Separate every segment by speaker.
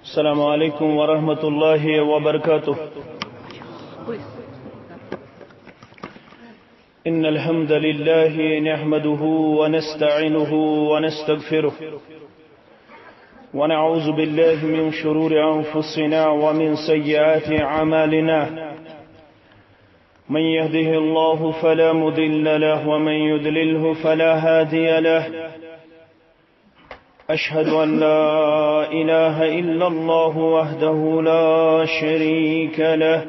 Speaker 1: السلام علیکم ورحمۃ اللہ وبرکاتہ. ان الحمد لله نحمده ونستعينه ونستغفره ونعوذ بالله من شرور انفسنا ومن سيئات اعمالنا. من يهده الله فلا مضل له ومن يضلله فلا هادي له. أشهد أن لا إله إلا الله وحده لا شريك له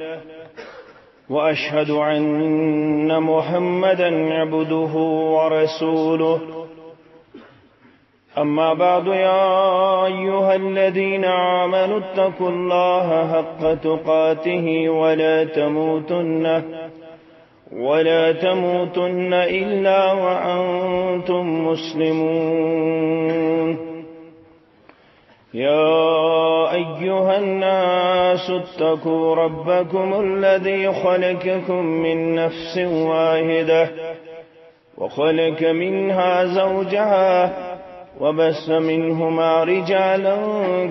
Speaker 1: وأشهد أن محمدا عبده ورسوله. أما بعد يا أيها الذين آمنوا اتقوا الله حق تقاته ولا تموتن إلا وأنتم مسلمون. يا أيها الناس اتقوا ربكم الذي خلقكم من نفس واحدة وخلق منها زوجها وبث منهما رجالا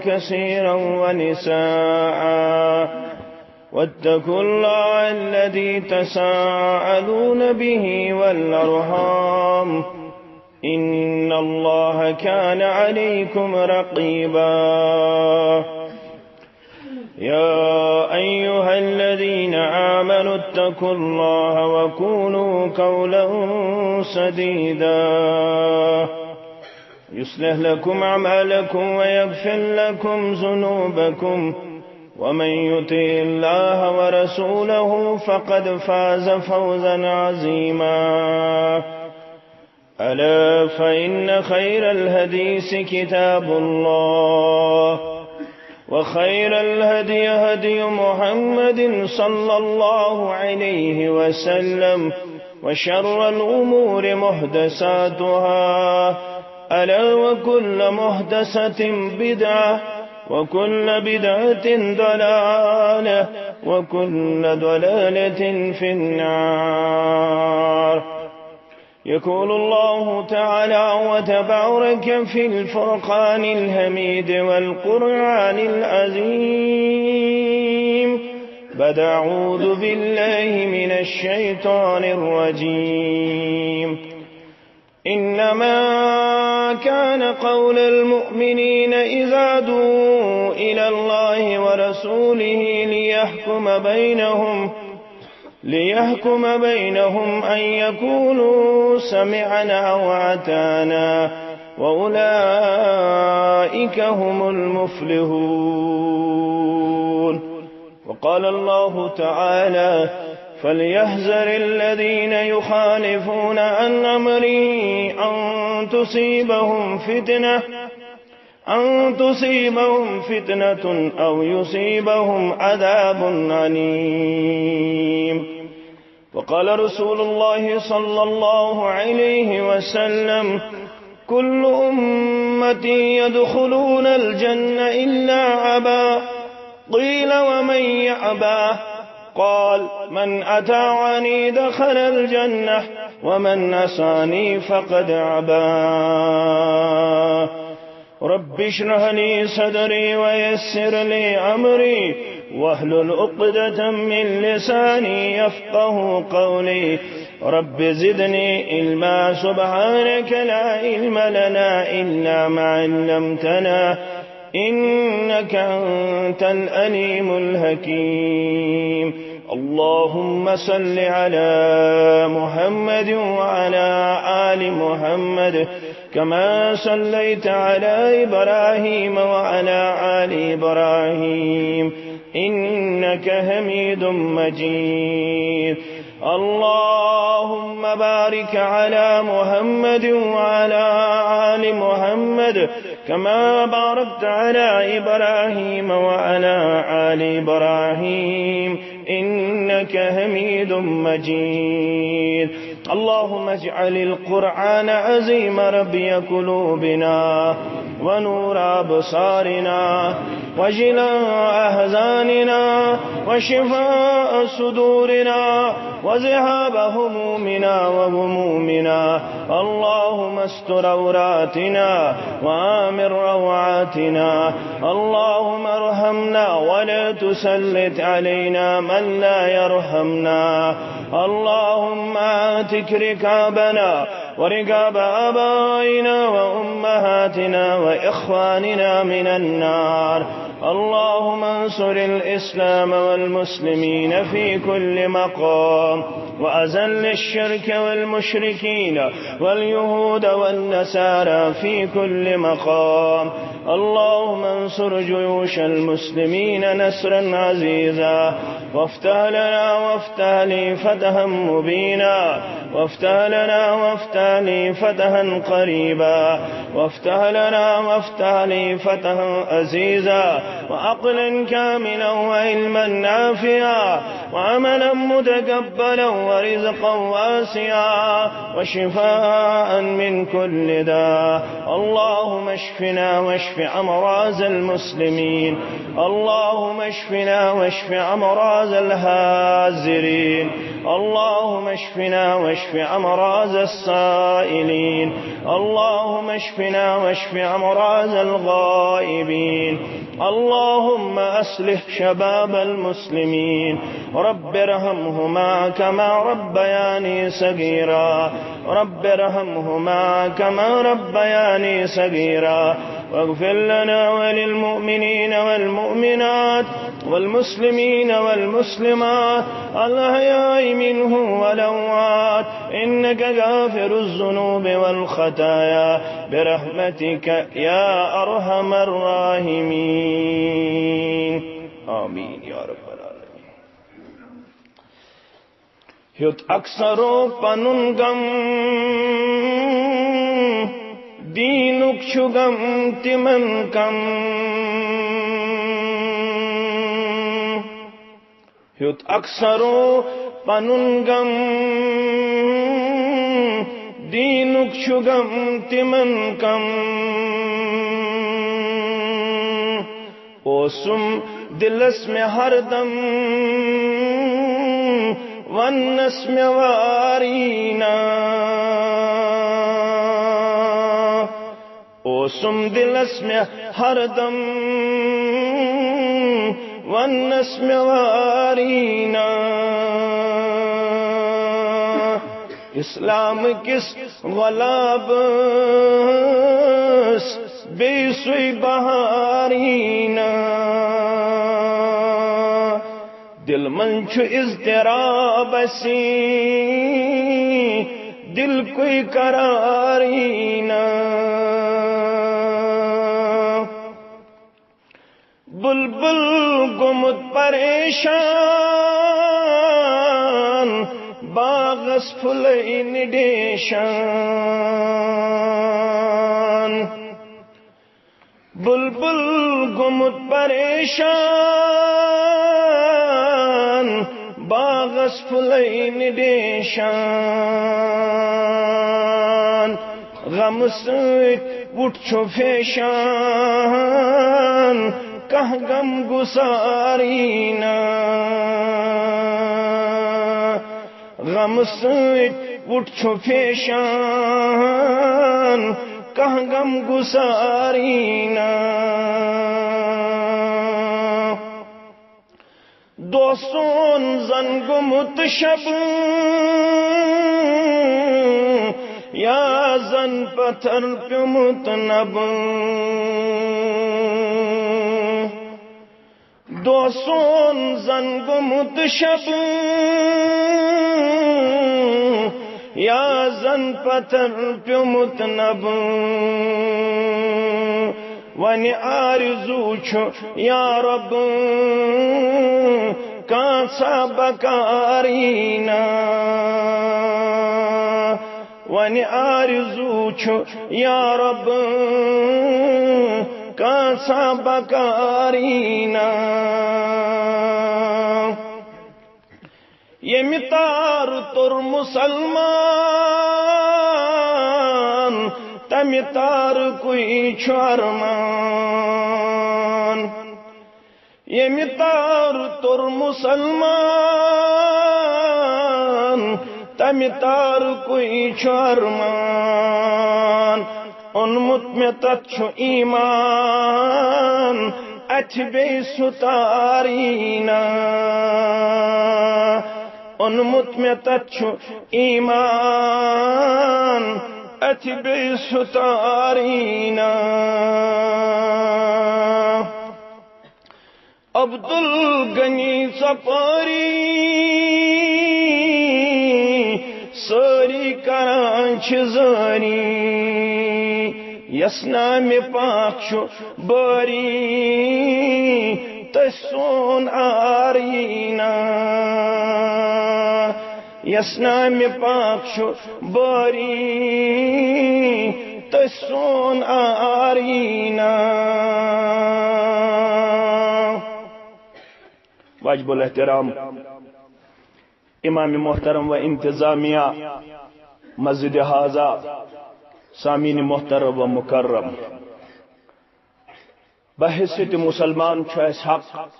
Speaker 1: كثيرا ونساء واتقوا الله الذي تساءلون به والأرحام إن الله كان عليكم رقيبا. يا أيها الذين آمنوا اتقوا الله وقولوا قولا سديدا يصلح لكم أعمالكم ويغفر لكم ذنوبكم ومن يطع الله ورسوله فقد فاز فوزا عظيما. ألا فإن خير الحديث كتاب الله وخير الهدي هدي محمد صلى الله عليه وسلم وشر الأمور محدثاتها ألا وكل محدثة بدعة وكل بدعة ضلالة وكل ضلالة في النار. يقول الله تعالى وتبارك في الفرقان الحميد والقرآن العظيم بعد أعوذ بالله من الشيطان الرجيم. إنما كان قول المؤمنين إذا دعوا إلى الله ورسوله ليحكم بينهم أن يقولوا سمعنا وأطعنا وأولئك هم المفلحون. وقال الله تعالى فليحذر الذين يخالفون عن أمره أن تصيبهم فتنة أو يصيبهم عذاب أليم. وقال رسول الله صلى الله عليه وسلم كل أمتي يدخلون الجنة إلا أبى. قيل ومن يأبى؟ قال من أطاعني دخل الجنة ومن عصاني فقد أبى. رب اشرح لي صدري ويسر لي أمري واحلل عقدة من لساني يفقه قولي. رب زدني علما سبحانك لا علم لنا إلا ما علمتنا إنك أنت الأليم الحكيم. اللهم صل على محمد وعلى آل محمد كما صليت على إبراهيم وعلى آل إبراهيم إنك حميد مجيد. اللهم بارك على محمد وعلى آل محمد كما باركت على إبراهيم وعلى آل إبراهيم إنك حميد مجيد. اللهم اجعل القرآن عظيم ربي قلوبنا ونور أبصارنا وجلاء أحزاننا وشفاء صدورنا وذهاب همومنا وغمومنا. اللهم استر عوراتنا وآمن روعاتنا. اللهم ارحمنا ولا تسلط علينا من لا يرحمنا. اللهم آتك ركابنا وركاب آبائنا وأمهاتنا وإخواننا من النار. اللهم انصر الإسلام والمسلمين في كل مقام وأذل الشرك والمشركين واليهود والنصارى في كل مقام. اللهم انصر جيوش المسلمين نصرا عزيزا وافتح لنا وافتح لي فتحا مبينا وافتح لنا وافتح لي فتحا قريبا وافتح لنا وافتح لي فتحا عزيزا وعقلا كاملا وعلما نافعا وعملا متقبلا ورزقا واسعا وشفاء من كل داء. اللهم اشفنا واشف أمراض المسلمين. اللهم اشفنا واشف أمراض الحاذرين. اللهم اشفنا واشف أمراض السائلين. اللهم اشفنا واشف أمراض الغائبين. اللهم أصلح شباب المسلمين. رب ارحمهما كما ربياني صغيرا. رب ارحمهما كما ربياني صغيرا. واغفر لنا وللمؤمنين والمؤمنات والمسلمين والمسلمات الأحياء منهم والأموات إنك غافر الذنوب والخطايا برحمتك يا أرحم الراحمين. آمين يا رب العالمين. هيوت أكثر پنن غم دینک شگم تمن کم ہیوت اکثرو پنن غم دینک شگم تمن کم اوسم دلس میں ہر دم ونس میں وارینا اوسم دلس میں ہر دم ونس میں وارینا اسلام کس غلاب بے سوئی بہارینا دل من چھو اضطراب سی دل کوئی قرارینا بلبل گمت پریشان باغس پھلئی نڈیشان بلبل گمت پریشان باغس پھلئی نڈیشان غم سۭتۍ وُٹھ چھُ فیشان کہہ غم گسارینا غم سۭتۍ وُٹھ چھُ فیشان کہہ غم گسارینا دوسون زن گمت شب یا زن پتھر پیمت نب دوسون زن گمت شب یا زن پتھر پیمت نب ونی آرزو چھو یا رب کانسا بکارینا ونی آرزو چھو یا رب کانسا بکارینا یہ متار تر مسلمان تمتار کوئی چھارمان یہ متار تر مسلمان تمتار کوئی چھارمان انمت میں تچھو ایمان اتھ بے ستارینا انمت میں تچھو ایمان اتھ بے ستارینا عبدالغنی سپاری ساری کرانچ زاری یسنام پاک شو باری تسون آرینا یسنام پاک شو باری تسون آرینا واجب الاحترام امام محترم و انتظامیہ مسجد حاضہ سامعین محترم و مکرم بحیثیت مسلمان چھس حق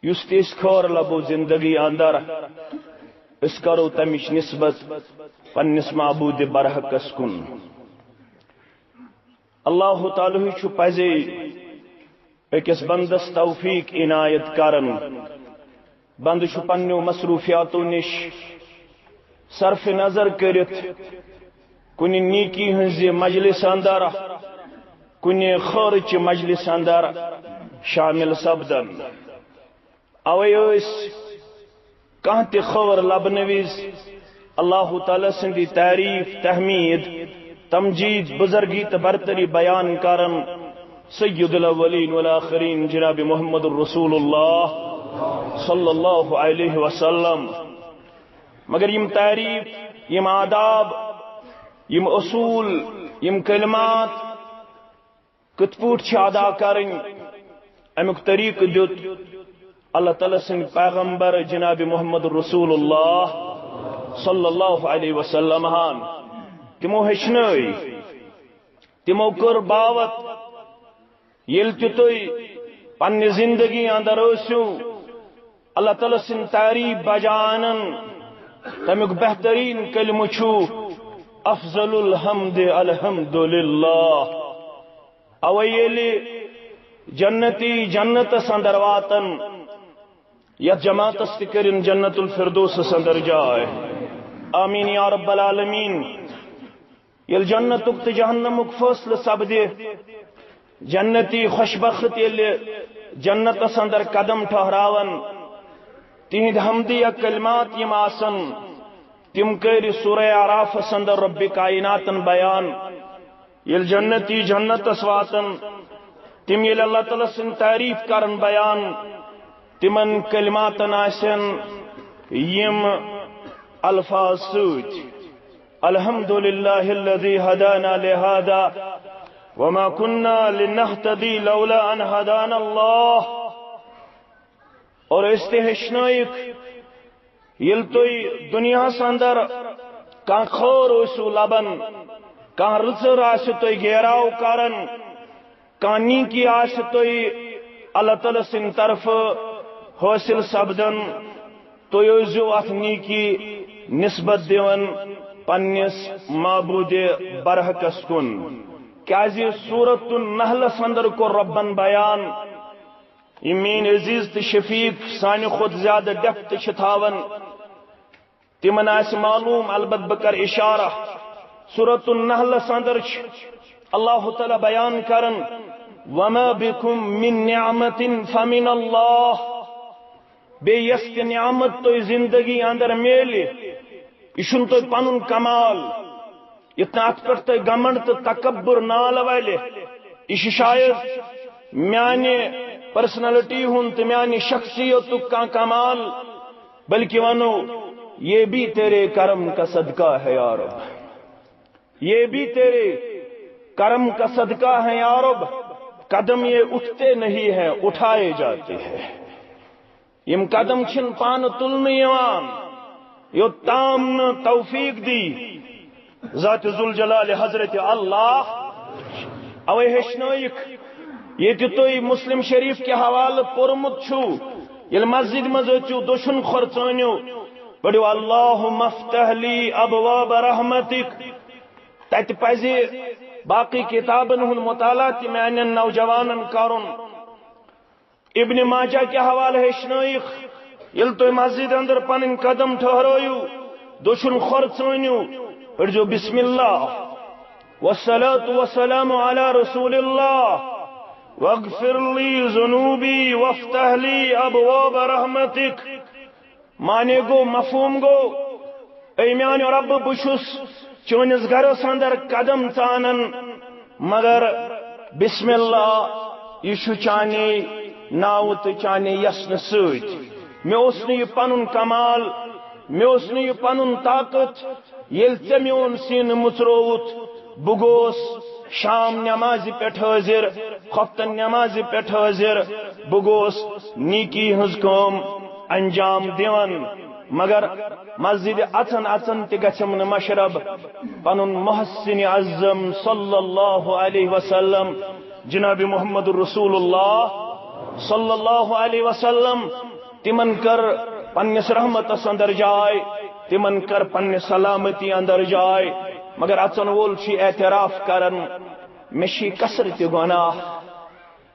Speaker 1: یس تیس خور لبو زندگی اندر اس کرو تمش نسبت پنس معبود برحقس کن اللہ تعالی چھو پزی اکس بندس توفیق عنایت کرن بند چھو پنیو مصروفیاتو نش صرف نظر کرت کنی نیکی ہنزی مجلس اندر کنی خرچ مجلس اندر شامل سبدن اوے اس کانتی خبر لبنویز اللہ تعالی سندی تعریف تحمید تمجید بزرگی تبرتری بیان کرن سید الاولین والآخرین جناب محمد الرسول اللہ صلی اللہ علیہ وسلم مگر یم تعریف یم آداب یم اصول یم کلمات کت پوٹ ادا کرن امیک طریق دیت اللہ تعالی سن پیغمبر جناب محمد رسول اللہ صلی اللہ علیہ وسلم ہان تمو ہچنئی تمو کر باوت یل تھی پنہ زندگی اندر ٲسِو اللہ تعالی سن تعریف بجانن تمیک بہترین کلمہ چھو افضل الحمد الحمدللہ اوے یلی جنتی جنت اندر واتن یا جماعت استکرین جنت الفردوس اندر جائے آمین یا رب العالمین یل جنتک تو جہنمک فصل سبدے جنتی خوشبخت یل جنت اندر قدم ٹھہراون تہند حمدیہ کلمات یم آسن تم کر سورہ اعراف اندر رب کائناتن بیان یل جنتی جنت واتن تم یل اللہ تعالی سن تعریف کرن بیان تمن کلماتن آسن یم الفاظ سوت الحمدللہ الذی ہدانا لہذا وما كنا لنهتدي لولا ان هدانا اللہ اور استہشنائک یل توی دنیا اندر کان خور اوسو لبن کان رزر آس توی گیراو کرن کان نیکی آس توی اللہ تعالی سن طرف حاصل سبدن تو یوزو ات نیکی نسبت دیون پنس معبود برحقس کن کیازِ سورۃ النحل اندر کو ربن بیان یہ مین عزیز تو شفیق سانہ خود زیادہ ڈیپتھ تھاون تمن آس معلوم البت بکر اشارہ سورۃ النحل اندر اللہ تعالی بیان کرن وما بكم من نعمت فمن اللہ بے یس کہ نعمت تو زندگی اندر میلے یہ تو پن کمال اتنا ات پہ گمنڈ تو تکبر نال والے یہ شاید میانہ پرسنالٹی ہن تو میانہ شخصیت کا کمال بلکہ ونو یہ بھی تیرے کرم کا صدقہ ہے یا رب، یہ بھی تیرے کرم کا صدقہ ہے یا رب۔ قدم یہ اٹھتے نہیں ہیں، اٹھائے جاتے ہیں۔ یم قدم چھن پان تلن یوان یو تام توفیق دی ذات ذوالجلال حضرت اللہ اوے ہشنویک یہ تو مسلم شریف کے حوالہ پورمت چھو یل مسجد مزو دشن خرچانیو پڑھو اللہم افتح لی ابواب رحمتک تت پزی باقی کتابن ہن مطالعہ تی میانن نوجوانن کرن۔ ابن ماجہ کے حوالہ ہشنائق یل تو مسجد اندر پن قدم ٹھہرویو دشن خرچانیو پڑھو بسم اللہ والصلاة والسلام علی رسول اللہ واغفر لی ذنوبی وافتح لی ابواب رحمتک۔ مانے گو مفہوم گو اے میان رب بشس چونس گرس اندر قدم ثانن مگر بسم اللہ یہ چانے ناو تو چانے یسن ست مے یہ پن کمال مے یہ پن طاقت یل ژے میون سین مچروت بہ گوس شام نماز پہ حاضر خفتن نماز پہ حاضر بہ گوس نیکی ہز کام انجام دیون مگر مسجد اچن اچن تہ گژھم نہ مشرب پن محسن اعظم صلی اللہ علیہ وسلم جناب محمد رسول اللہ صلی اللہ علیہ وسلم تمن کر پنس رحمتس اندر جائے تمن کر پنس سلامتی اندر جائے مگر اچن وول چھ اعتراف کرن مشی کثرت گناہ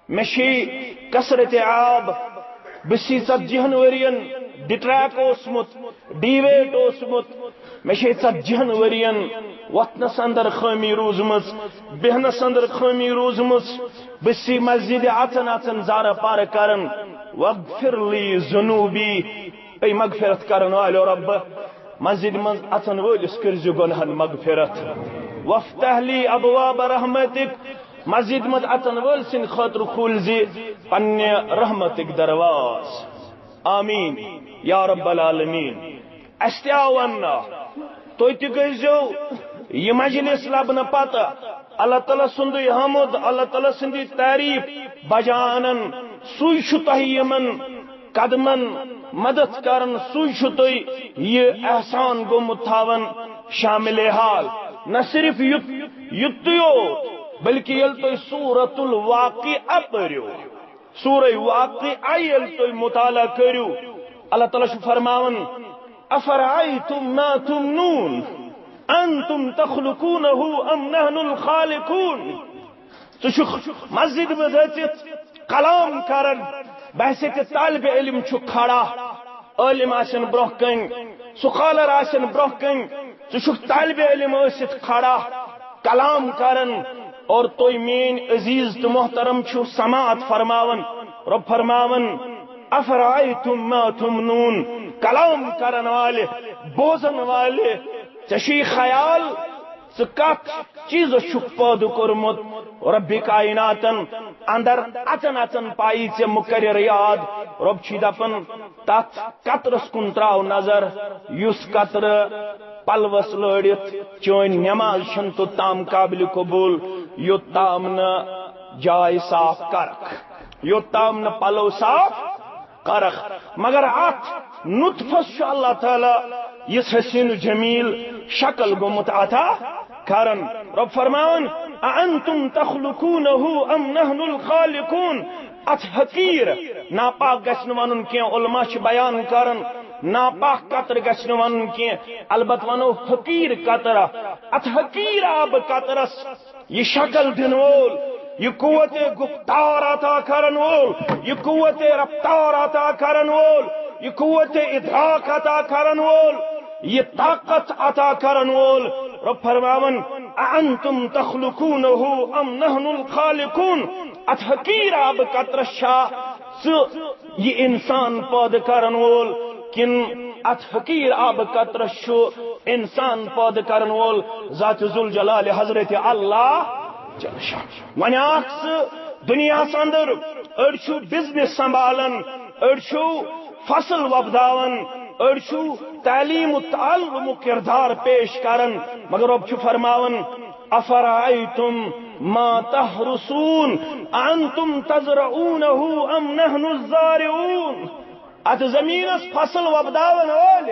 Speaker 1: مشی کثرت عاب بسی 40 ورین ڈٹریک اوسمت ڈیویٹ اوسمت مشی 40 ورین وتنس اندر خامی روزمز بہنس اندر خامی روزمز بسی مسجد اچن اچن زارہ پار کرن واغفر لی ذنوبی اے مغفرت کرن والو رب مسجد من اچن ولس کرز گناہن مغفرت وافتح لی ابواب رحمتک مسجد من اچن ول سن خاطر کھول زی پن رحمتک درواز آمین یا رب العالمین استعاونا تو تگزو یہ مجلس لبن پتہ اللہ تعالی سند حمد اللہ تعالی سند تعریف بجانن سوئی تہمن قدمن مدد کرن سوئی یہ احسان گومت تھاون شامل حال نہ صرف یتیو بلکہ یل تو سورۃ الواقعہ پڑھو سورہ واقعہ یل تو مطالعہ کرو اللہ تعالی فرماون افرأيتم ما تمنون انتم تخلقونه ام نحن الخالقون تو مسجد میں دچت کلام کرن بحثیت طالب علم چھ کھڑا عالم آسن برہ کن سکالر آسن برہ کن تو طالب علم ست کھڑا کلام کرن اور تو مین عزیز تو محترم چھ سماعت فرماون رب فرماون افرأيتم ما تمنون کلام کرن والے بوزن والے چشی خیال کت چیز پود کورمت رب کائناتن اندر اچن اچن پائی ے مقرر یاد رب چھ دپن تت قطرس کن تراو نظر یس قطر پلوس لڑت چون نماز چھن تو تام قابل قبول یوت تام نہ جائے صاف کرک یوت تام نہ پلو صاف کرخ مگر ات نطفس اللہ تعالی اس حسین جمیل شکل گومت عطا کرن رب فرماون انتم تخلقونه ام نحن الخالقون ات حقیر ناپاک گژھن ونن کی علماء چھ بیان کرن ناپاک قطر گژھن ونن کی البت ونو حقیر قطر ات حقیر آب قطرس یہ شکل دن وول یہ قوت گفتار عطا کرن وول، یہ قوت رفتار عطا کرن وول، یہ قوت ادراک عطا کرن وول، یہ طاقت عطا کرن وول. رب فرماون انتم تخلقونه ام نحن الخالقون. ات حقیر آب قطر شاہ یہ انسان پود کرن وول کن ات حقیر آب قطر شو انسان پود کرن وول ذات ذوالجلال حضرت اللہ جل شاہ. ون آخ دنیا اندر اڑچو بزنس سنبھالن، اڑچو فصل وبداون، اڑچو تعلیم و تعلم و کردار پیش کرن، مگر رب چھ فرماون افرائیتم ما تحرسون انتم تزرعونه ام نحن الزارعون. ات زمین فصل وبداون وول،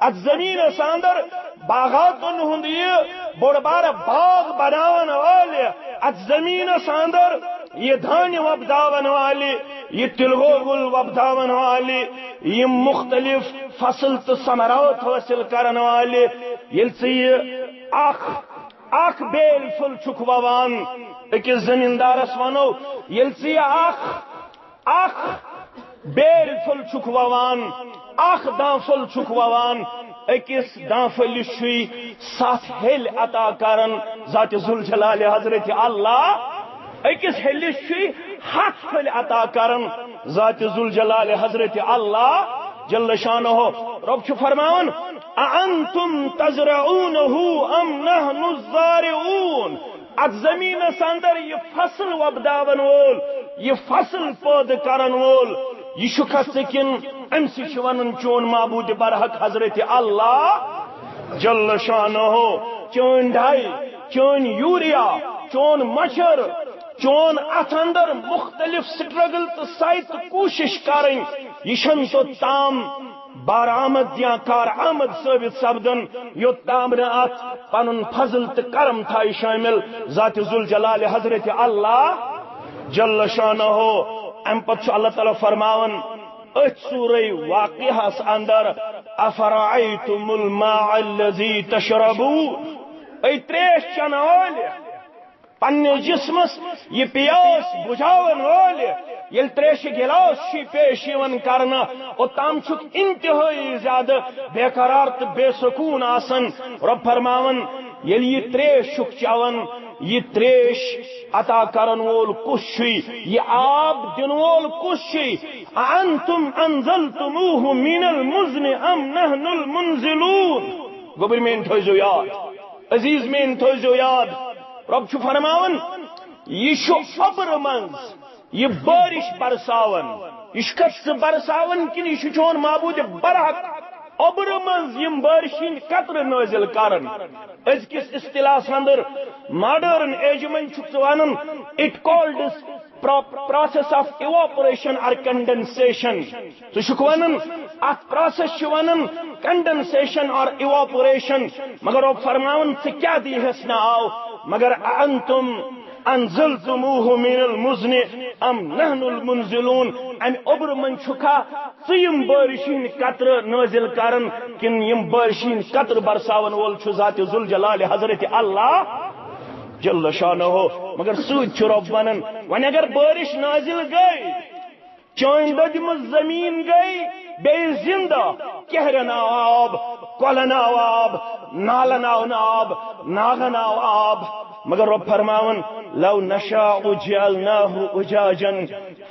Speaker 1: ات زمین اندر باغاتن ہند یہ بڑ بار باغ بناون وول، ات زمین اندر یہ دھان وبداون والی، یہ تلگوگل وبداون والی، یہ مختلف فصل تو ثمرات حاصل کرن والی. یل سے یہ اخ بیل فل چھک ووان اکس زمیندارس ونو، یل سے یہ اخ بیل فل چھک ووان، اخ دانفل چھک ووان، اکس دانفل شوی سات ہل عطا کرن ذات ذوالجلال حضرت اللہ، اکس ہل شوی ہاتھ پھل عطا کرن ذات ذوالجلال حضرت اللہ جل شانہ. رب چھ فرماون انتم تزرعونه ام نحن الزارعون. ات زمین اندر یہ فصل وبداون وول، یہ فصل پود کرن وول، یہ شکت کن ام سے ونن چون معبود برحق حضرت اللہ جل شانہ. چون ڈائی، چون یوریا، چون مچھر، چون ات اندر مختلف سٹرگل تو سائت کوشش کریں، یہ شن تو تام بارآمد یا کارآمد ثابت سپدن یوت تام ات پن فضل تو کرم تھائی شامل ذات ذوالجلال حضرت اللہ جل شانہ. ام پتہ اللہ تعالی فرماون ات سورہ واقعہ اندر افرائیتم الماء الذی تشربون. ای تریش چن وول پنہ جسمس یہ پیاس بجاون وول یل تریش گلاس شی پیش یون کرنا اوتام چھک انتہائی زیادہ بے قرار تو بے سکون آسن. رب فرماون یل یہ تریش چھک چون، یہ تریش عطا کرن وول کس یہ آب دن وول کس انتم انزلتموه من المزن ام نحن المنزلون. گوبر مین تھوزو یاد، عزیز مین تھوزو یاد. رب چھ فرماون یہ شو ابر منز یہ بارش برساون، یہ کت برساون کن یہ چون معبود برحق ابر منز یم بارشین قطر نازل کرن. ازکس اصطلاح اندر ماڈرن ایج من چھ ونن it called process of evaporation or condensation. تو چھ ونن ات پروسیس چھ ونن condensation or evaporation. مگر وہ فرماون سے کیا دی ہس نہ آو مگر انتم انزلتموه من المزن ام نحن المنزلون. ام ابر من چھکا یم بارشین قطر نازل کرن کن یم بارشین قطر برساون وول چھ ذات ذوالجلال حضرت اللہ جل شانہ. مگر سوچ چھ رب ونن ون اگر بارش نازل گئی چاند دم زمین گئی بے زندہ کہرن آب، کولن آب، نالن آب، ناغن آب. مگر رب فرماون لو نشاء جعلناه اجاجا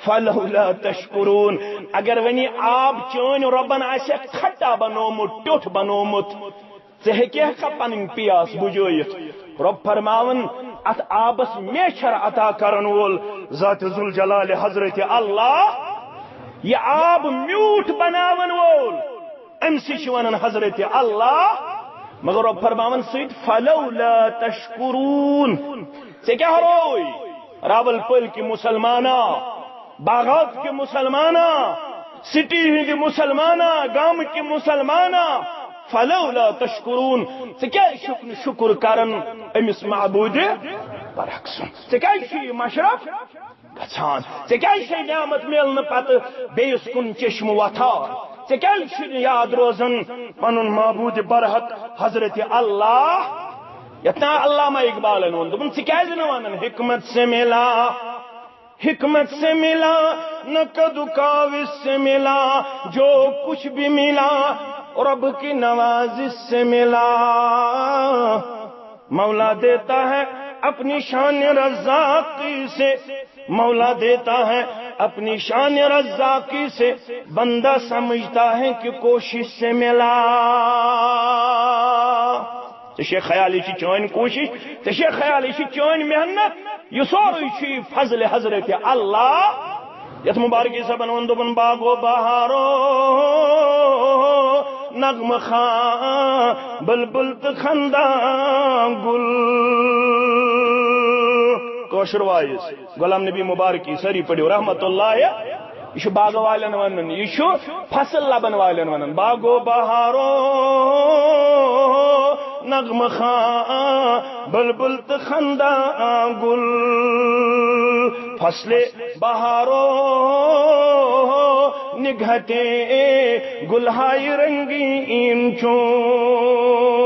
Speaker 1: فلولا تشکرون. اگر ونی آب چون ربن آسے کھٹا بنومت، ٹوٹ بنومت، ژے ہیکہ پن پیاس بجویت. رب فرماون ات آبس میچھر عطا کرن وول ذات ذوالجلال حضرت اللہ، یہ آب میوٹ بناون وول ام سے ونن حضرت اللہ. مگر رب فرماون سید فلولا تشکرون. سے کیا ہوئی راول پل کے مسلمانہ، باغات کے مسلمانہ، سٹی ہند مسلمانہ، گام کے مسلمانہ، فلولا تشکرون. سے کیا شکر کرن امس معبود برحق سن. سے کیا مشرف گھان، سے کیا نعمت ملن پتہ بیس کن چشم وتھان، سے کیا یاد روزن پن معبود برحق حضرت اللہ یتنا علامہ اقبال ون دپن ثکیاز نہ ونن حکمت سے ملا نہ کدو کاوش سے ملا جو کچھ بھی ملا رب کی نوازش سے ملا مولا دیتا ہے اپنی شان رزاقی سے مولا دیتا ہے اپنی شان رزاقی سے بندہ سمجھتا ہے کہ کوشش سے ملا ژے خیالی چون کوشش ژے خیالی چون محنت یہ سوری فضل حضرت اللہ یت مبارکی صاحبن ون دپن باغو بہارو نغم خان بلبل تو خندان گل کوشر وائز غلام نبی مبارکی سری پڑھو رحمت اللہ یہ باغ والن ونن یہ فصل لبن والن ونن باغو بہارو نغم خان بلبل تو خندان گل فصل بہارو نگہتے گلہائی رنگین چون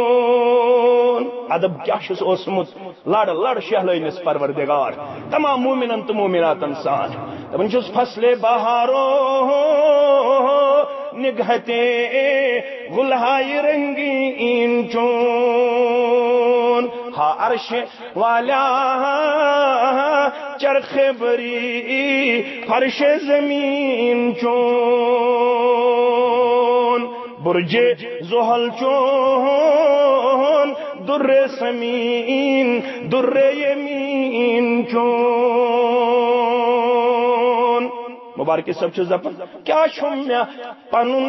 Speaker 1: ادب کیا اوسمت لڑ لڑ شہلینس پروردگار تمام مومنن تو مومناتن سان دپن چھس فصل بہارو نگہتے گلہائی رنگین چون ہا عرش والا چرخ بری فرش زمین چون برج زحل چون در سمین در یمین چون مبارکی سب چیز اپن کیا شمیا پنن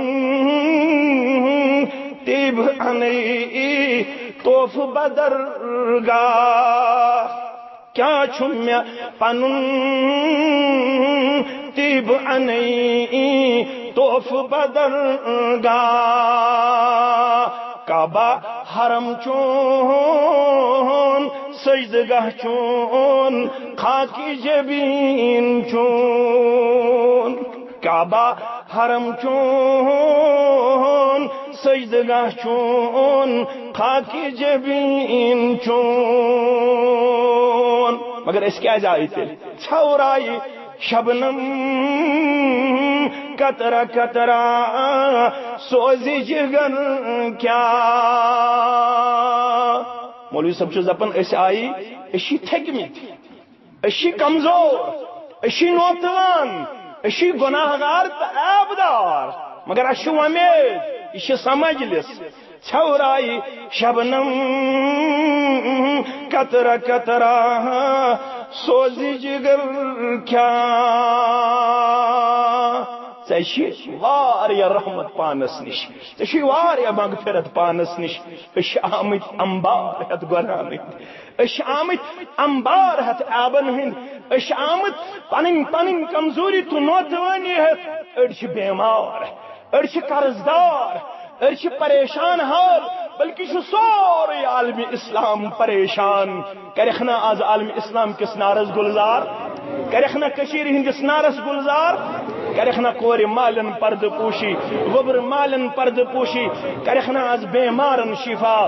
Speaker 1: تیب انی توف بدرگاہ کیا چھمیا پنن تیب انی توف بدرگاہ کعبہ حرم چون سجدگاہ چون خاکی جبین چون کعبہ حرم چون سجدگاہ چون خاکی جبین چون مگر اس کیا جائی تھی چھورائی شبنم قطرہ قطرہ سوزی جگر کیا مولوی صاحب چیز اپن اس آئی اشی تھکمت اشی کمزور اشی نوتوان اشی گناہگار تعبدار مگر اشو امید اشی سمجلس چھورائی شبنم قطرہ قطرہ سوزی جگر کیا ژےٚ واریاہ رحمت پانس نش ژےٚ واریاہ مغفرت پانس نش آمت امبار ہتھ گۄناہن ہٕنٛدۍ آمت امبار ہتھ آبن ہٕنٛدۍ آمت پنٕنۍ کمزوری تو نوتوانی ہتھ أڑۍ چھِ بیمار أڑۍ چھِ قرضدار أڑۍ چھِ پریشان حال بلکہ سورے عالم اسلام پریشان کرکھ نا آز عالم اسلام کس نارس گلزار کرکھ نا کشیر ہندس نارس گلزار کرکھ نا کور مالن پرد پوشی گوبر مالن پرد پوشی کرکھ نا آز بیمارن شفا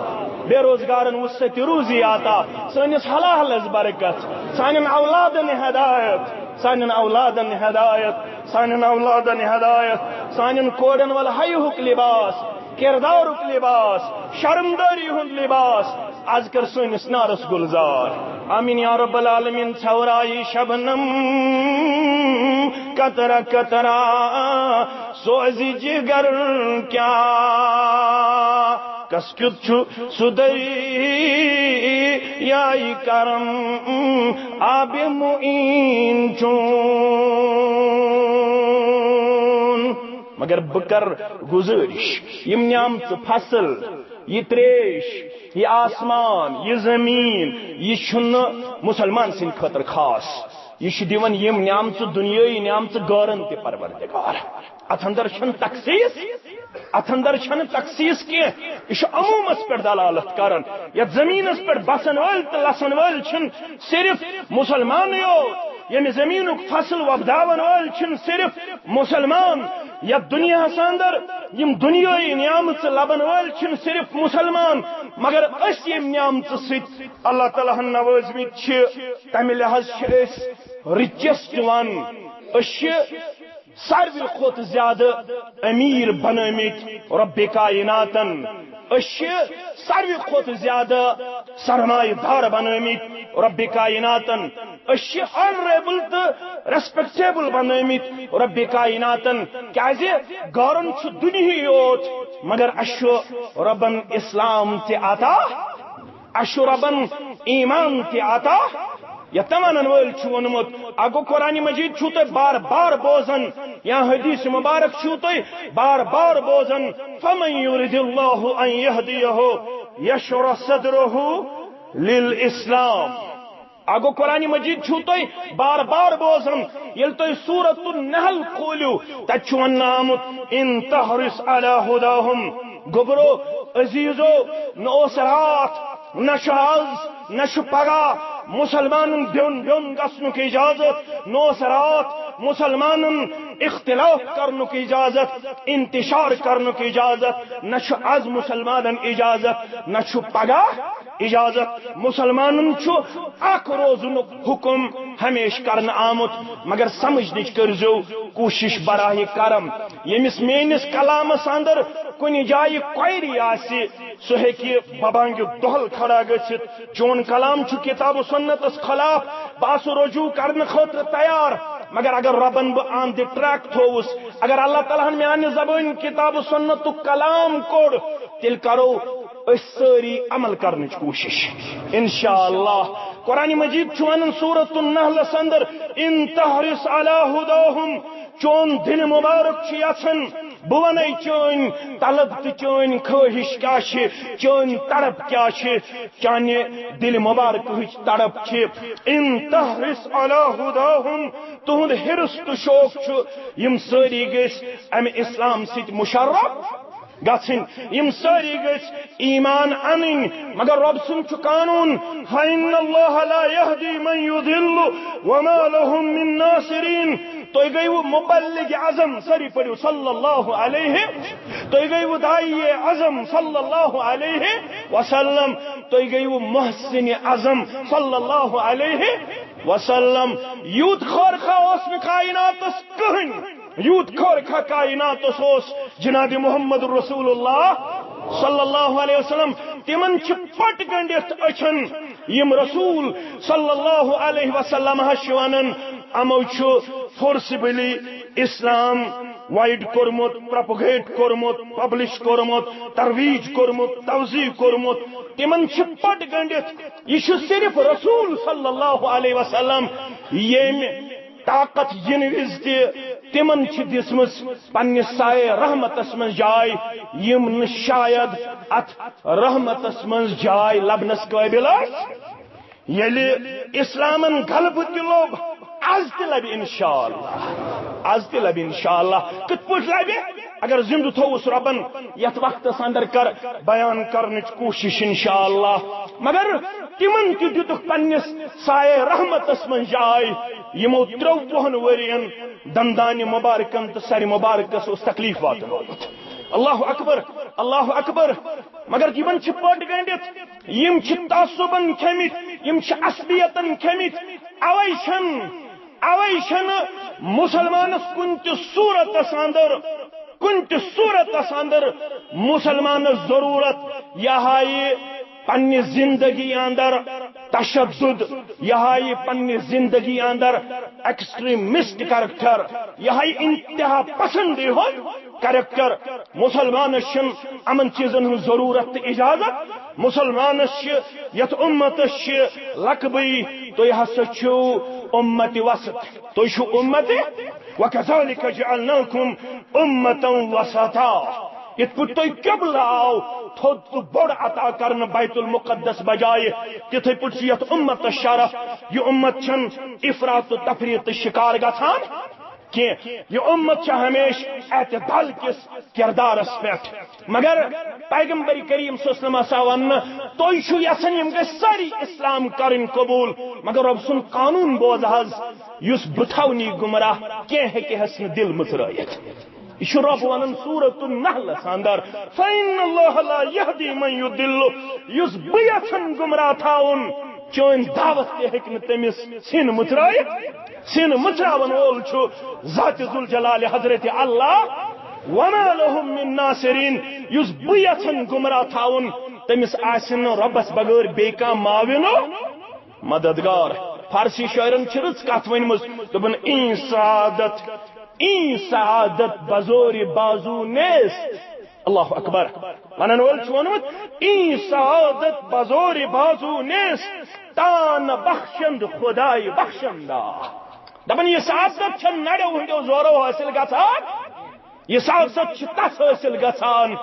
Speaker 1: بے روزگارن وسط روزی آتا سانس حلالس برکت سانن اولادن ہدایت سانن اولادن ہدایت سانن اولادن ہدایت سانن کورن ول حیہک لباس کردارک لباس شرمداری ہند لباس آج کر سنس نارس گلزار آمین یا رب العالمین چھورائی شبنم قطرہ قطرہ سوزی جگر کیا کسکت چھو سدری یائی کرم آب معین چون مگر بکر گزارش یم نعمت فصل یہ تریش یہ آسمان یہ زمین یہ چھن مسلمان سن خاطر خاص یہ دیون یم نعمت دنیای نعمت گارن تے پروردگار ات اندر چھن تخصیص کی یہ عمومس پر دلالت کرن یا زمینس پر بسن ول تو لسن ول چھن صرف مسلمان یوت یم زمین فصل وبداون ول چھن صرف مسلمان یا دنیا اندر یم دنیائی نعمت لبن ول چھن صرف مسلمان مگر اس یم نعمت ست اللہ تعالیٰ نوازمت چھ تمہ لحاظ رچسٹ ون ساروی کھوت زیادہ امیر بنمت رب کائناتن ساروی کھوت زیادہ سرمایہ دار بنمت رب کائناتن آنریبل تو ریسپیکٹیبل بنمت رب کائناتن کیازِ گورن چھ دنیا یوت مگر اشو ربن اسلام تہ عطا اشو ربن ایمان تہ عطا یا تمام ول ونمت اگو قرآن مجید چھو تہ بار بار بوزن یا حدیث مبارک چھو تہ بار بار بوزن فمن یرد اللہ ان یہدیہ یشرح صدرہ للاسلام اگو قرآن مجید چھو تہ بار بار بوزن یل تہ سورۃ النحل کھولیو تت چھو آمت ان تحرص علی ہداہم گبرو عزیزو نہ اوس رات نہ آز نہ پگہ مسلمان بیون بیون گسنک اجازت نو رات مسلمان اختلاف کرنک اجازت انتشار کرنک اجازت نہ آز مسلمان اجازت نہ پگہ اجازت مسلمان اخ روزن حکم ہمیشہ کرنا آمت مگر سمجھنچ کرزو کوشش براہ کرم یمس میس کلامس اندر کن جائے کوئری آسی سہ ہیکہ ببانگ دہل کھڑا گھت چون کلام کتاب و سنتس خلاف باس رجوع کرنے خاطر تیار مگر اگر ربن بہ آن دی ٹریک تھوس اگر اللہ تعالیٰ میانہ زبان کتاب و سنت کلام کوڑ تیل کرو ساری عمل کرنے کوشش انشاءاللہ قرآن مجید چون سورۃ النحل اندر ان تحرص علی ہداہم چون دن مبارک یژھان بہ ونے چون طلب تو چون خواہش کیا چون تڑپ کیا چانہ دل مبارک ہچ تڑپ ان تحرص علی ہداہم تہند حرص تو شوق یم ساری گژھ امہ اسلام ست مشرف گھن یم ساری گژھ ایمان ان مگر رب سن قانون فإن اللہ لا يهدي من يضل وما لهم من ناصرین تو گئی وہ مبلغ اعظم سری پڑھو صلی اللہ علیہ تو گئی وہ دائی اعظم صلی اللہ علیہ وسلم تو گئی وہ محسن اعظم صلی اللہ علیہ وسلم یوت خورخا اس میں کائنات کہن یوت خورخا کائنات اس جناب محمد رسول اللہ صلی اللہ علیہ وسلم تمن پٹ گنڈت اچھن یم رسول صلی اللہ علیہ وسلم ونان امو فورسبلی اسلام وائڈ کورمت پروپگیٹ کورمت پبلش کورمت ترویج کورمت توضیح کورمت تمن پٹ گنڈت یہ صرف رسول صلی اللہ علیہ وسلم یم طاقت ین وز تمن دسمس پنس سائے رحمتس من جائے یم شاید ات رحمتس من جائے لبنس قابل یلی اسلامن غلبہ تلوب آز تہ لبہ انشاءاللہ آز تہ لبہ انشاءاللہ کت پٲٹھۍ لبہ اگر زندہ تھوس ربن یت وقتس اندر کر بیان کرنچ کوشش انشاءاللہ مگر تمن تہ دتک پنس سائے رحمتس من جائے یمو 53 ورین دندان مبارکن تو سر مبارکس اس تکلیف واتن اللہ اکبر اللہ اکبر مگر یمن پٹ گنڈت یم تعصبن کھمت یم عصبیتن کھمت اوے چھن مسلمانس کن تہ صورتس اندر مسلمانس ضرورت یہ پنہ زندگی اندر تشدد یہ پنہ زندگی اندر ایکسٹریمسٹ کریکٹر یہ انتہا پسندی کریکٹر مسلمانس امن چیزن ہن ضرورت اجازت مسلمانس یت امتس لقبی تھی ہسا چھو امت وسط تھی چھو امت وکذالک جعلناکم امتا وسطا یت پہ تھی قبل آو تھوڑ تو بڑ عطا کرنا بیت المقدس بجائے تتھے پہ یت امت شرف یہ امت چھن افراط و تفریط شکار گھان کی یہ امت ہمیشہ اعتدال کس کردارس پہ مگر پیغمبر کریم صلی اللہ علیہ وسلم تھی چھو یسن یم گژھِ ساری اسلام کرن قبول مگر رب سن قانون بوز حظ یس بتھونی گمراہ کی ہیکہ ہس دل مترائیت یہ رب ونان سورۃ النحل اندر فإن اللہ لا یہدی من یضل یس بیتن گمراہ تھاون چون دعوت تہ ہیکہ تمس سن مترائیت سن متراون وول چھو ذات ذوالجلال حضرت اللہ وما لهم من ناصرین یس بیتن گمراہ تھاون تمس آسن ربس بغیر بے کان معاونو مددگار فارسی شاعرن چھ رٕژ کتھ ونمٕژ دپن این سعادت بزور بازو نیست اللہ اکبر ونن وول چھ ونمت این سعادت بزور بازو نیست تان بخشند خدای بخشندہ دپن یہ سعادت چھ نڑیو ہندیو زورو حاصل گژھان یہ سعادت چھ تس حاصل گژھان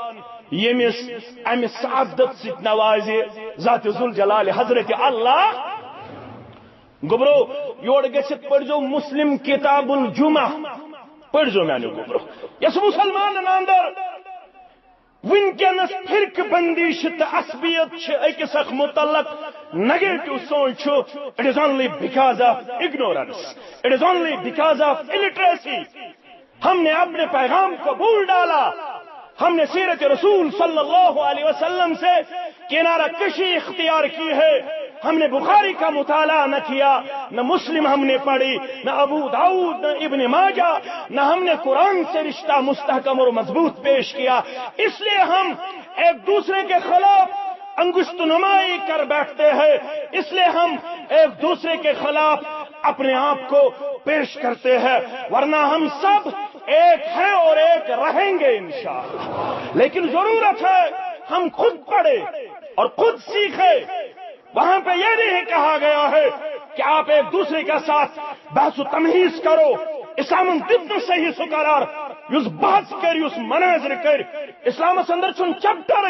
Speaker 1: یمس امہ سعادت ست نوازِ ذات ذوالجلال حضرت اللہ گبرو یور گژھت پڑھو مسلم کتاب الجمعہ پڑھو میانو گبرو یس مسلمان اندر ونکس فرق بندی عصبیت اکس اخ متعلق نیگیٹو سوچ it is only because of ignorance it is only because of illiteracy ہم نے اپنے پیغام کو بھول ڈالا ہم نے سیرت رسول صلی اللہ علیہ وسلم سے کنارہ کشی اختیار کی ہے ہم نے بخاری کا مطالعہ نہ کیا نہ مسلم ہم نے پڑھی نہ ابو داؤد نہ ابن ماجہ نہ ہم نے قرآن سے رشتہ مستحکم اور مضبوط پیش کیا اس لیے ہم ایک دوسرے کے خلاف انگشت نمائی کر بیٹھتے ہیں اس لیے ہم ایک دوسرے کے خلاف اپنے آپ کو پیش کرتے ہیں ورنہ ہم سب ایک ہیں اور ایک رہیں گے انشاءاللہ لیکن ضرورت ہے ہم خود پڑھیں اور خود سیکھیں وہاں پہ یہ نہیں کہا گیا ہے کہ آپ ایک دوسرے کے ساتھ بحث و تمہیز کرو اسلام ضد صحیح سو قرار یس بحث کر یس مناظر کر اسلام اندر چون چپٹر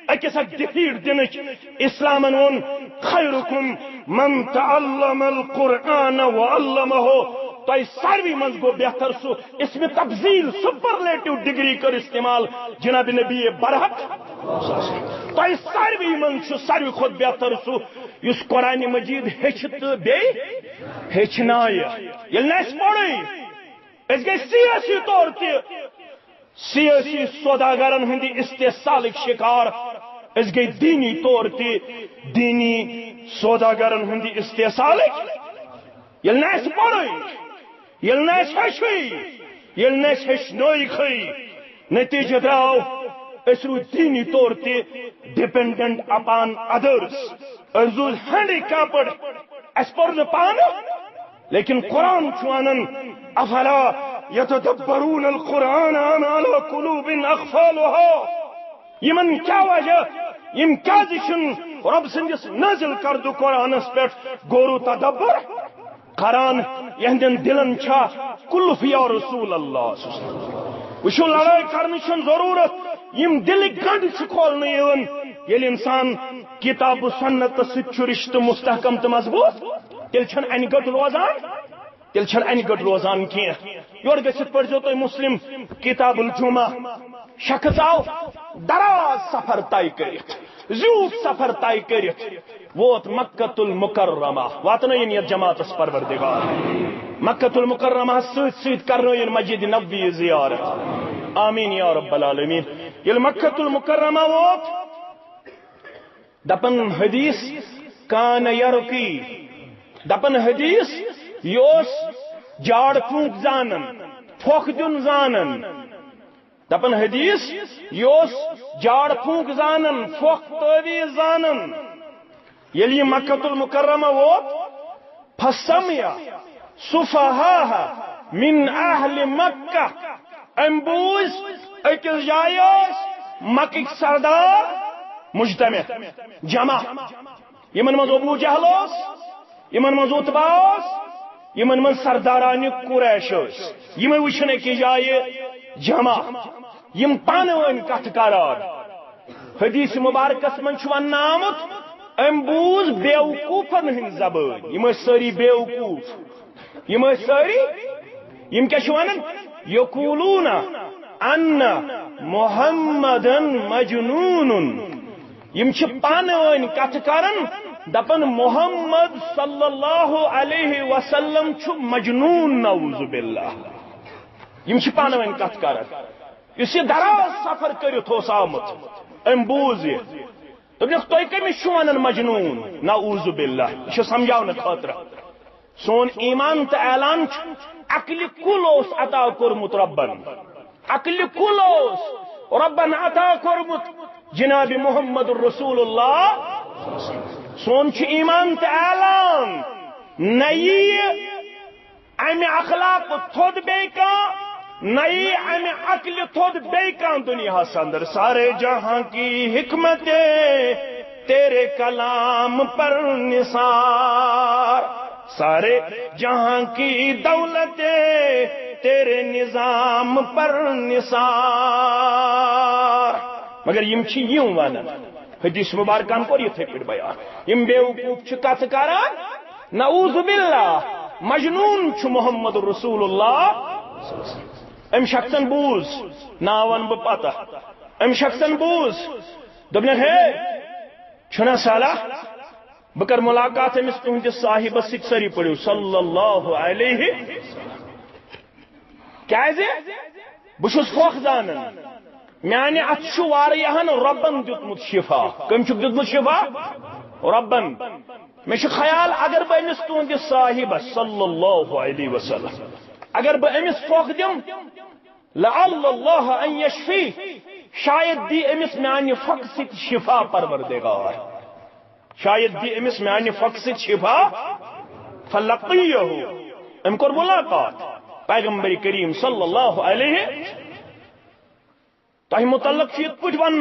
Speaker 1: اکس اک ڈفیٹ دنچ اسلام ون خیرکم من تعلم القرآن وعلمہ تو ساروی من گو بہتر سو اس میں تفضیل سپرلیٹو ڈگری کر استعمال جناب نبی برحق تو ساروی من ساروی خود بہتر سو اس قرآن مجید ہچت بے ہچنائے یل نس پڑی اس گئی سیاسی طور تے سیاسی سوداگرن ہندی استحصالک شکار اس گئی دینی طور تے دینی سوداگرن ہندی استحصالک یل نس پڑی یل نس ہشی یل نس ہشنوئی کھئی نتیجہ دراو اس رو دینی طور تے ڈیپینڈنٹ اپان ادرس ارزول ہینڈی کیپڈ اس پر پان لیکن قرآن چوانن افلا یتدبرون القرآن ام علی قلوب اقفالها یمن کیا وجہ یم کیا دشن رب سندس نازل کردو قرآن اس پر گورو تدبر قرآن یہندن دلن چھا کلف یا رسول اللہ وشو لڑائی کرنے چھن ضرورت یم دل گنڈ کھولنے یون یل انسان کتاب و سنت ست رشتہ مستحکم تو مضبوط تیل چھن ان گٹ روزان تیل چھن ان گٹ روزان کی یور گژھت پڑھو تو مسلم کتاب الجمعہ شخص آو دراز سفر طے کرت زیوت سفر طے کرت ووت مکۃ المکرمہ واتنین یت جماعت پروردگار مکۃ المکرمہ ست ست کرنین مسجد نبوی زیارت آمین یا رب العالمین یل مکۃ المکرمہ ووت دپن حدیث کان یرقی دپن حدیث یوس جاڑ پھونک زانن پھوک دن زانن دپن حدیث یوس جاڑ پھونک زانن پھوک تویز زانن یلی مکۃ المکرمہ ووت فسمیا صفہاہ من اہل مکہ امبوز اکس جائیس مکک سردار مجتمع جمع یمن مز ابو جہل یمن مز عتبہ یمن من سرداران قریش یم وچھن اکس جائے جمع یم پانہ ون کتھ کران حدیث مبارکس من چھ وننہ آمت ام بوز بیوقوفن ہند زبان یم ساری بیوقوف یم ساری یم کیا ونان یقولون ان محمدا مجنون یم پانہ ون کت کران دپن محمد صلی اللہ علیہ وسلم مجنون نعوذ باللہ یم پانہ ون کت کران اس یہ دراز سفر کرت آمت ام بوز یہ دپنک تھی کمس ونان مجنون نعوذ باللہ یہ سمجھاؤن خاطر سون ایمان تو اعلان عقل کل عطا کورمت ربن عقل کل ربن عطا کورمت جناب محمد الرسول اللہ سون ایمان تو اعلان نئی ام اخلاق تھود نئی ام عقل تھود بیان دنیا اندر سارے جہاں کی حکمت تیرے کلام پر نثار سارے جہاں کی دولت تیرے نظام پر نثار مگر یم یوں ونان حدیث مبارکان کور یتھے پہ بیان یم بیوقوف کت کران نعوذ باللہ مجنون محمد رسول اللہ ام شخصن بوز نا ون بہ پتہ ام شخصن بوز دپن ہے چھنا صالح بہ کر ملاقات امس تہندس صاحبس ست سری پڑھو صلی اللہ علیہ کیازِ بہ فخ زانن میانہ ات واریاہن ربن دیتمت شفا کم چھ دیتمت شفا ربن مے خیال اگر بہ امس تہندس صاحبس صلی اللہ علیہ وسلم اگر بہ امس فخ دم لعل اللہ ان یشفی شاید دی امس میانہ فخ ست شفا پروردگار شاید دی امس میانہ فخ ست شفا فلقیہ ام کور ملاقات پیغمبر کریم صلی اللہ علیہ تہ متعلق یہ پٹ ون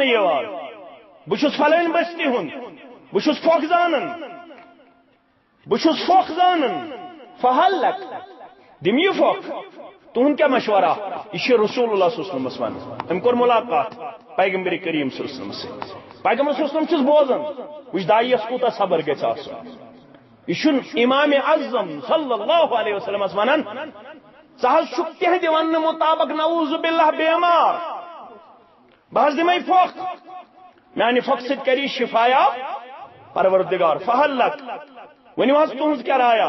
Speaker 1: بہس فلین بستی ہند بہس فخ زانن بہس فخ زانن فہل لک دم یہ فخ تہد کیا مشورہ یہ رسول اللہ صلی اللہ علیہ وسلم ون ام کور ملاقات پیغمبر کریم صلی اللہ علیہ وسلم سے پیغمبر صلی اللہ علیہ وسلم بوزان وچ دائیس کوتا صبر گژھِ آسن یہ امام اعظم صلی اللہ علیہ وسلم ونان ثہ تہد ون مطابق نعوذ باللہ بیمار بہت دمے فخ میانہ فخ ست کری شفایا پروردگار فہل لک ونیو حظ تہذ کیا رایا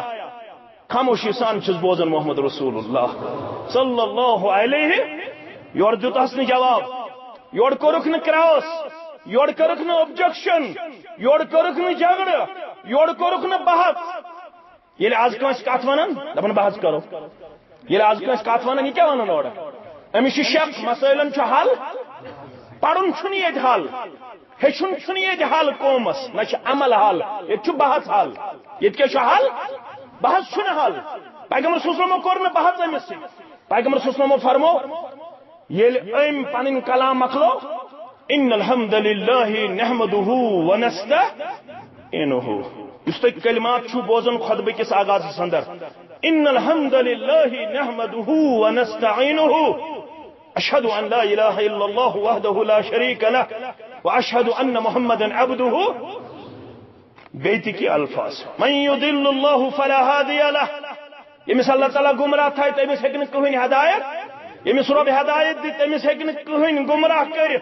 Speaker 1: خاموشی سان چھس بوزن محمد رسول اللہ صلی اللہ علیہ یور دیتس نہ جواب یور کورک نہ کراس یور کورک نہ اوبجیکشن یور کورک نہ جھگڑ یور کورک نہ بحث یل آز کنس کت ونان دپن بحث کرو یل آز کنس کت ونان یہ کیا ونان اور امس شک مسائلن چھ حل پڑھن چھن یہ حل ہیچن چھن یہ حل قومس نہ عمل حل یہ بحث حل یہ کیا حل بحث چھن حل پیغمبر صلی اللہ علیہ وسلم کور نہ بحث امس پیغمبر صلی اللہ علیہ وسلم فرمو یل ام پنن کلام مکلو ان الحمد للہ نحمده ونستعینہ اس تک کلمات چھو بوزن خطبہ کس آغاز اندر ان الحمد للہ نحمده ونستعینہ اشهد ان لا اله الا الله وحده لا شريك له واشهد ان محمدا عبده بیت کی الفاظ من يضل الله فلا هادي له یمس اللہ تعالی گمراہ تھا تمس ہیکن کہن ہدایت یمس رب ہدایت دی تمس ہیکن کہن گمراہ کر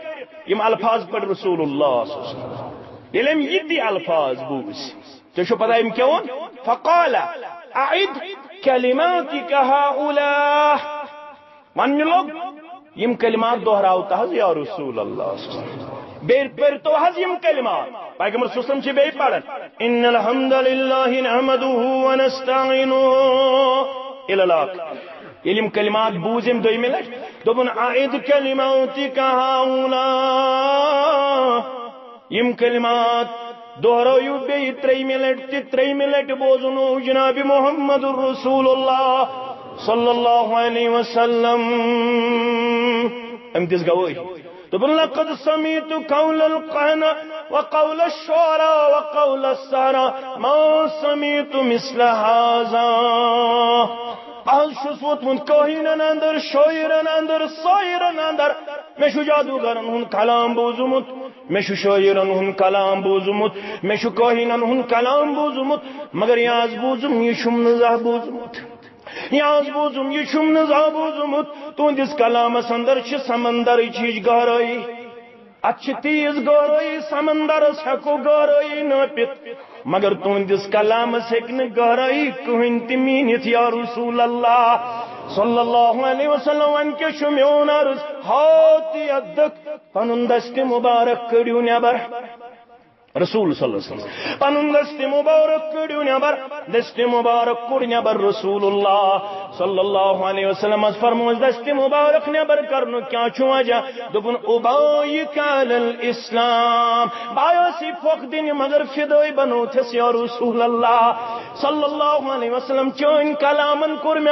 Speaker 1: یم الفاظ پر رسول اللہ صلی اللہ علیہ وسلم علم یہ الفاظ بوز تو شو پتہ ام کیوں فقال اعد کلماتک هؤلاء من لوگ یم کلمات دہراو تحز یا رسول اللہ بیر پر تو حز یم کلمات پیغمبر صلی اللہ علیہ وسلم سے بے پڑھن ان الحمد للہ نحمده ونستعینہ الاللہ یم کلمات بوزم دوی ملٹ دوبن اعد کلماتک هؤلاء یم کلمات دہرائیو بے تری ملٹ بوزنو جناب محمد الرسول اللہ صلی اللہ علیہ وسلم امتیز گوئی تو بل لقد سمیت قول القہن وقول الشعراء وقول السحرة ما سمیت مثل هذا آل شسوت من کوہینن اندر شوئرن اندر سائرن اندر میں شو جادوگرن ہن کلام بوزمت میں شو شوئرن ہن کلام بوزمت میں شو کوہینن ہن کلام بوزمت مگر یاز بوزم یہ شم نزہ بوزمت یاز بوزم یہ چھم نزا بوزمت تہندس کلامس اندر چھ سمندر چیز گہرائی اچھ تیز گہرائی سمندرس ہیکو گہرائی ناپت مگر تہندس کلامس ہیک نہ گہرائی کہین تہ مینت یا رسول اللہ صلی اللہ علیہ وسلم ون کیا چھ میون عرض ہاتھ یدک پنن دست مبارک کڑیو نبر رسول صلی اللہ علیہ وسلم پنن دست مبارک کڑیو نبر دست مبارک کڑ نبر رسول اللہ صلی اللہ علیہ وسلم فرموز دست مبارک نبر کرنو کیا چھو وجہ دبن ابایک علی الاسلام باسی پھوک دین مگر فدائی بنو تھس یا رسول اللہ صلی اللہ علیہ وسلم چون کلامن کر میں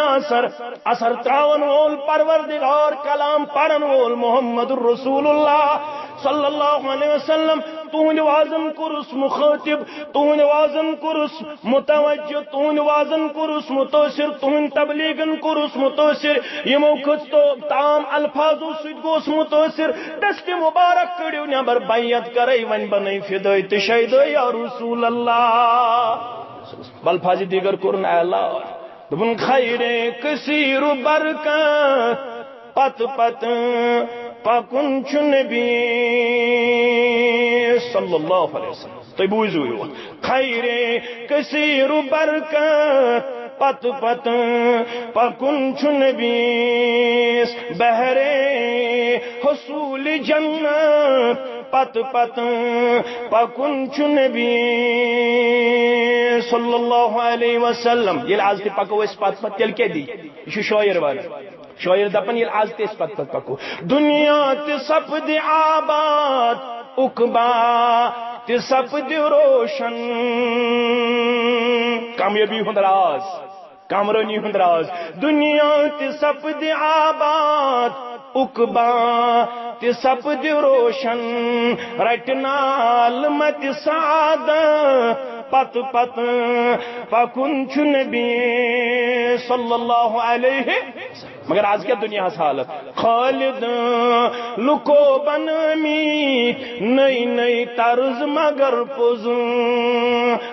Speaker 1: اثر تراون وول پروردگار کلام پرن وول محمد رسول اللہ صلی اللہ علیہ وسلم تہند وازن کورس مخاطب تہند وازن کورس متوجہ تہند وازن کورس متاثر تہند تبلیغن کورس متاثر یمو کھت تو تام الفاظو سید گوس متاثر دست مبارک کڑیو نبر بیعت کرے ون بنی فدائی تشہدائی یا رسول اللہ بالفاظ دیگر کرن اللہ دبن خیر کثیر برکت پت پت پکن چھ نبی صلی اللہ علیہ وسلم تو بوزو خیر کثیر برکت پت پت پکن چھ نبی بہرے حصول جنت پت پت پکن چھ نبی صلی اللہ علیہ وسلم یہ آز تہ پکو اس پت پت تیل کی دی یہ شاعر والا شاعر دپن یہ آز تہ اس پت پت پکو دنیا تہ سپد آباد اقبا تہ سپد روشن کامیابی ہند راز کامرانی ہند راز دنیا تہ سپد آباد اقبا تہ سپد روشن رٹنال مت سعد پت پت پکن چھ نبی صلی اللہ علیہ مگر آج کیا دنیا حالت خالد لکو بنامی نئی نئی طرز مگر پوز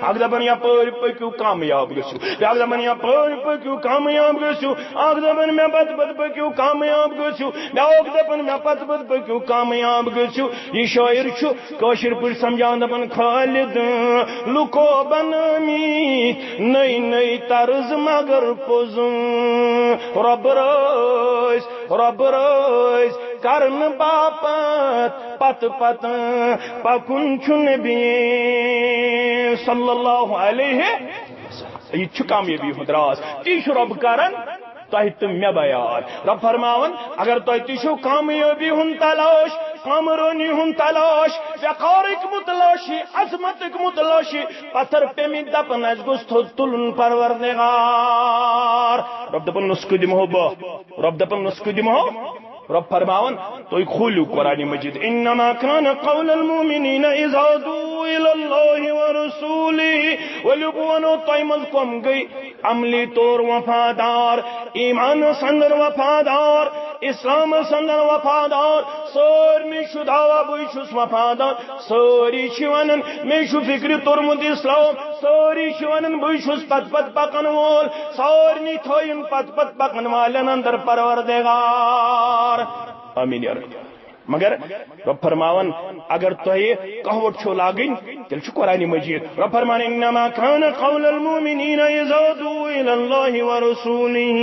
Speaker 1: اگ دپن یا پور پکیو کامیاب گژھو بیاکھ دپن یا پور پکیو کامیاب گژھو اگ دپن مے پت پت پکیو کامیاب گژھو بیاکھ دپن مے پت پت پکیو کامیاب گژھو یہ شاعر چھ کاشر پٲٹھۍ سمجھان دپن خالد لکو بنامی نئی نئی طرز مگر پوز رب رب روز کرن باپت پت پت پکن چھ نبی صلی اللہ علیہ یہ چھ کامیابی ہند راز تی چھ رب کرن تہ تم مے بیان رب فرماون اگر تہ تہ کامیابی ہند تلاش کامرانی ہند تلاش وقارک متلاشی عظمتک متلاشی پتھر پیمی دپن اس گوس تلن پروردگار رب دپن نسخہ دمہو بہ رب دپن نسخہ دمہو رب فرماون تو کھولو قرآن مجید انما كان قول المؤمنین اذا دعوا الى الله ورسوله ولبونو طیمز کم گئی عملی طور وفادار ایمان سندر وفادار اسلام سندر وفادار سارنی شداوا بھس وفادار ساری ونان مے فکر تورمت اسلام ساری ونان بھس پت پت پکن وول سارنی تھوین پت پت پکن والن اندر پروردگار آمین یا رب مگر رب فرماون اگر تہ کہوٹ چھو لاگن تیل چھ قرآن مجید رب فرمان انما كان قول المؤمنین اذا دعوا الى الله ورسوله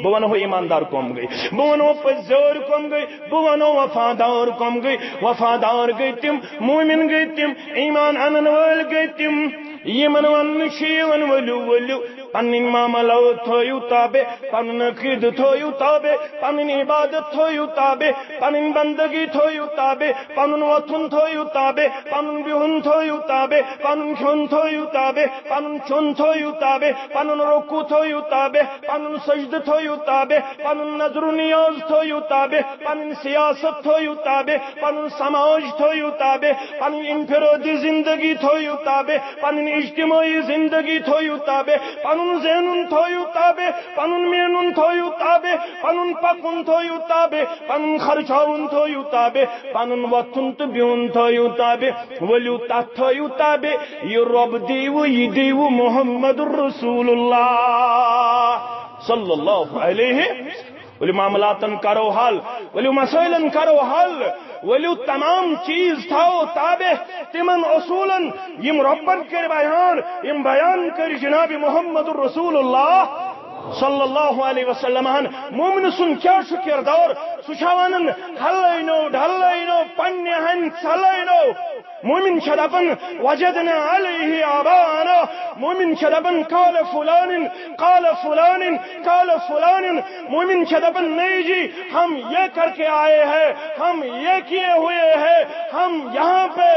Speaker 1: بونو ایماندار قوم گئی بونو پزور قوم گئی بونو وفادار قوم گئی وفادار گئی تم مومن گئی تم ایمان انن وال گئی تم یمن ون شیون ولو ولو پن معاملہ تھو تابع پن عقید تھو تابع پن عبادت تھو تابع پن بندگی تھو تابع پن وتھن تھو تابع پن بہن تھو تابع پن کھن تھو تابع پن چون تھو تابع پن رکوع تھو تابع پن سجد تھو تابع پن نظر و نیاز تھو تابع پن سیاست تھو تابع پن سماج تھو تابع پن انفرادی زندگی تھو تابع پن اجتماعی زندگی تھو تابع پن زینن تھو تابع پن مینن تھو تابع پن پکن تھو تابع پن خرچاون تھو تابع پن وتھن تو بہن تھو تابع ولو تتھ تھو تابع یہ رب دیو یہ دیو محمد رسول اللہ صلی اللہ علیہ ولی معاملاتن کرو حل ولی مسائلن کرو حل ولی تمام چیز تھاو تابع تمن اصولن یم ربن کر بیان یم بیان کر جناب محمد رسول اللہ صلی اللہ علیہ وسلم مومن سن کیا کردار سچھوانن ہلینو ڈھلینو پنہ ہن ثلینو مومن شدبن وجدنا علیہ آبانا مومن شدبن قال فلان قال فلان قال فلان مومن شدبن نہیں جی ہم یہ کر کے آئے ہیں ہم یہ کیے ہوئے ہیں ہم یہاں پہ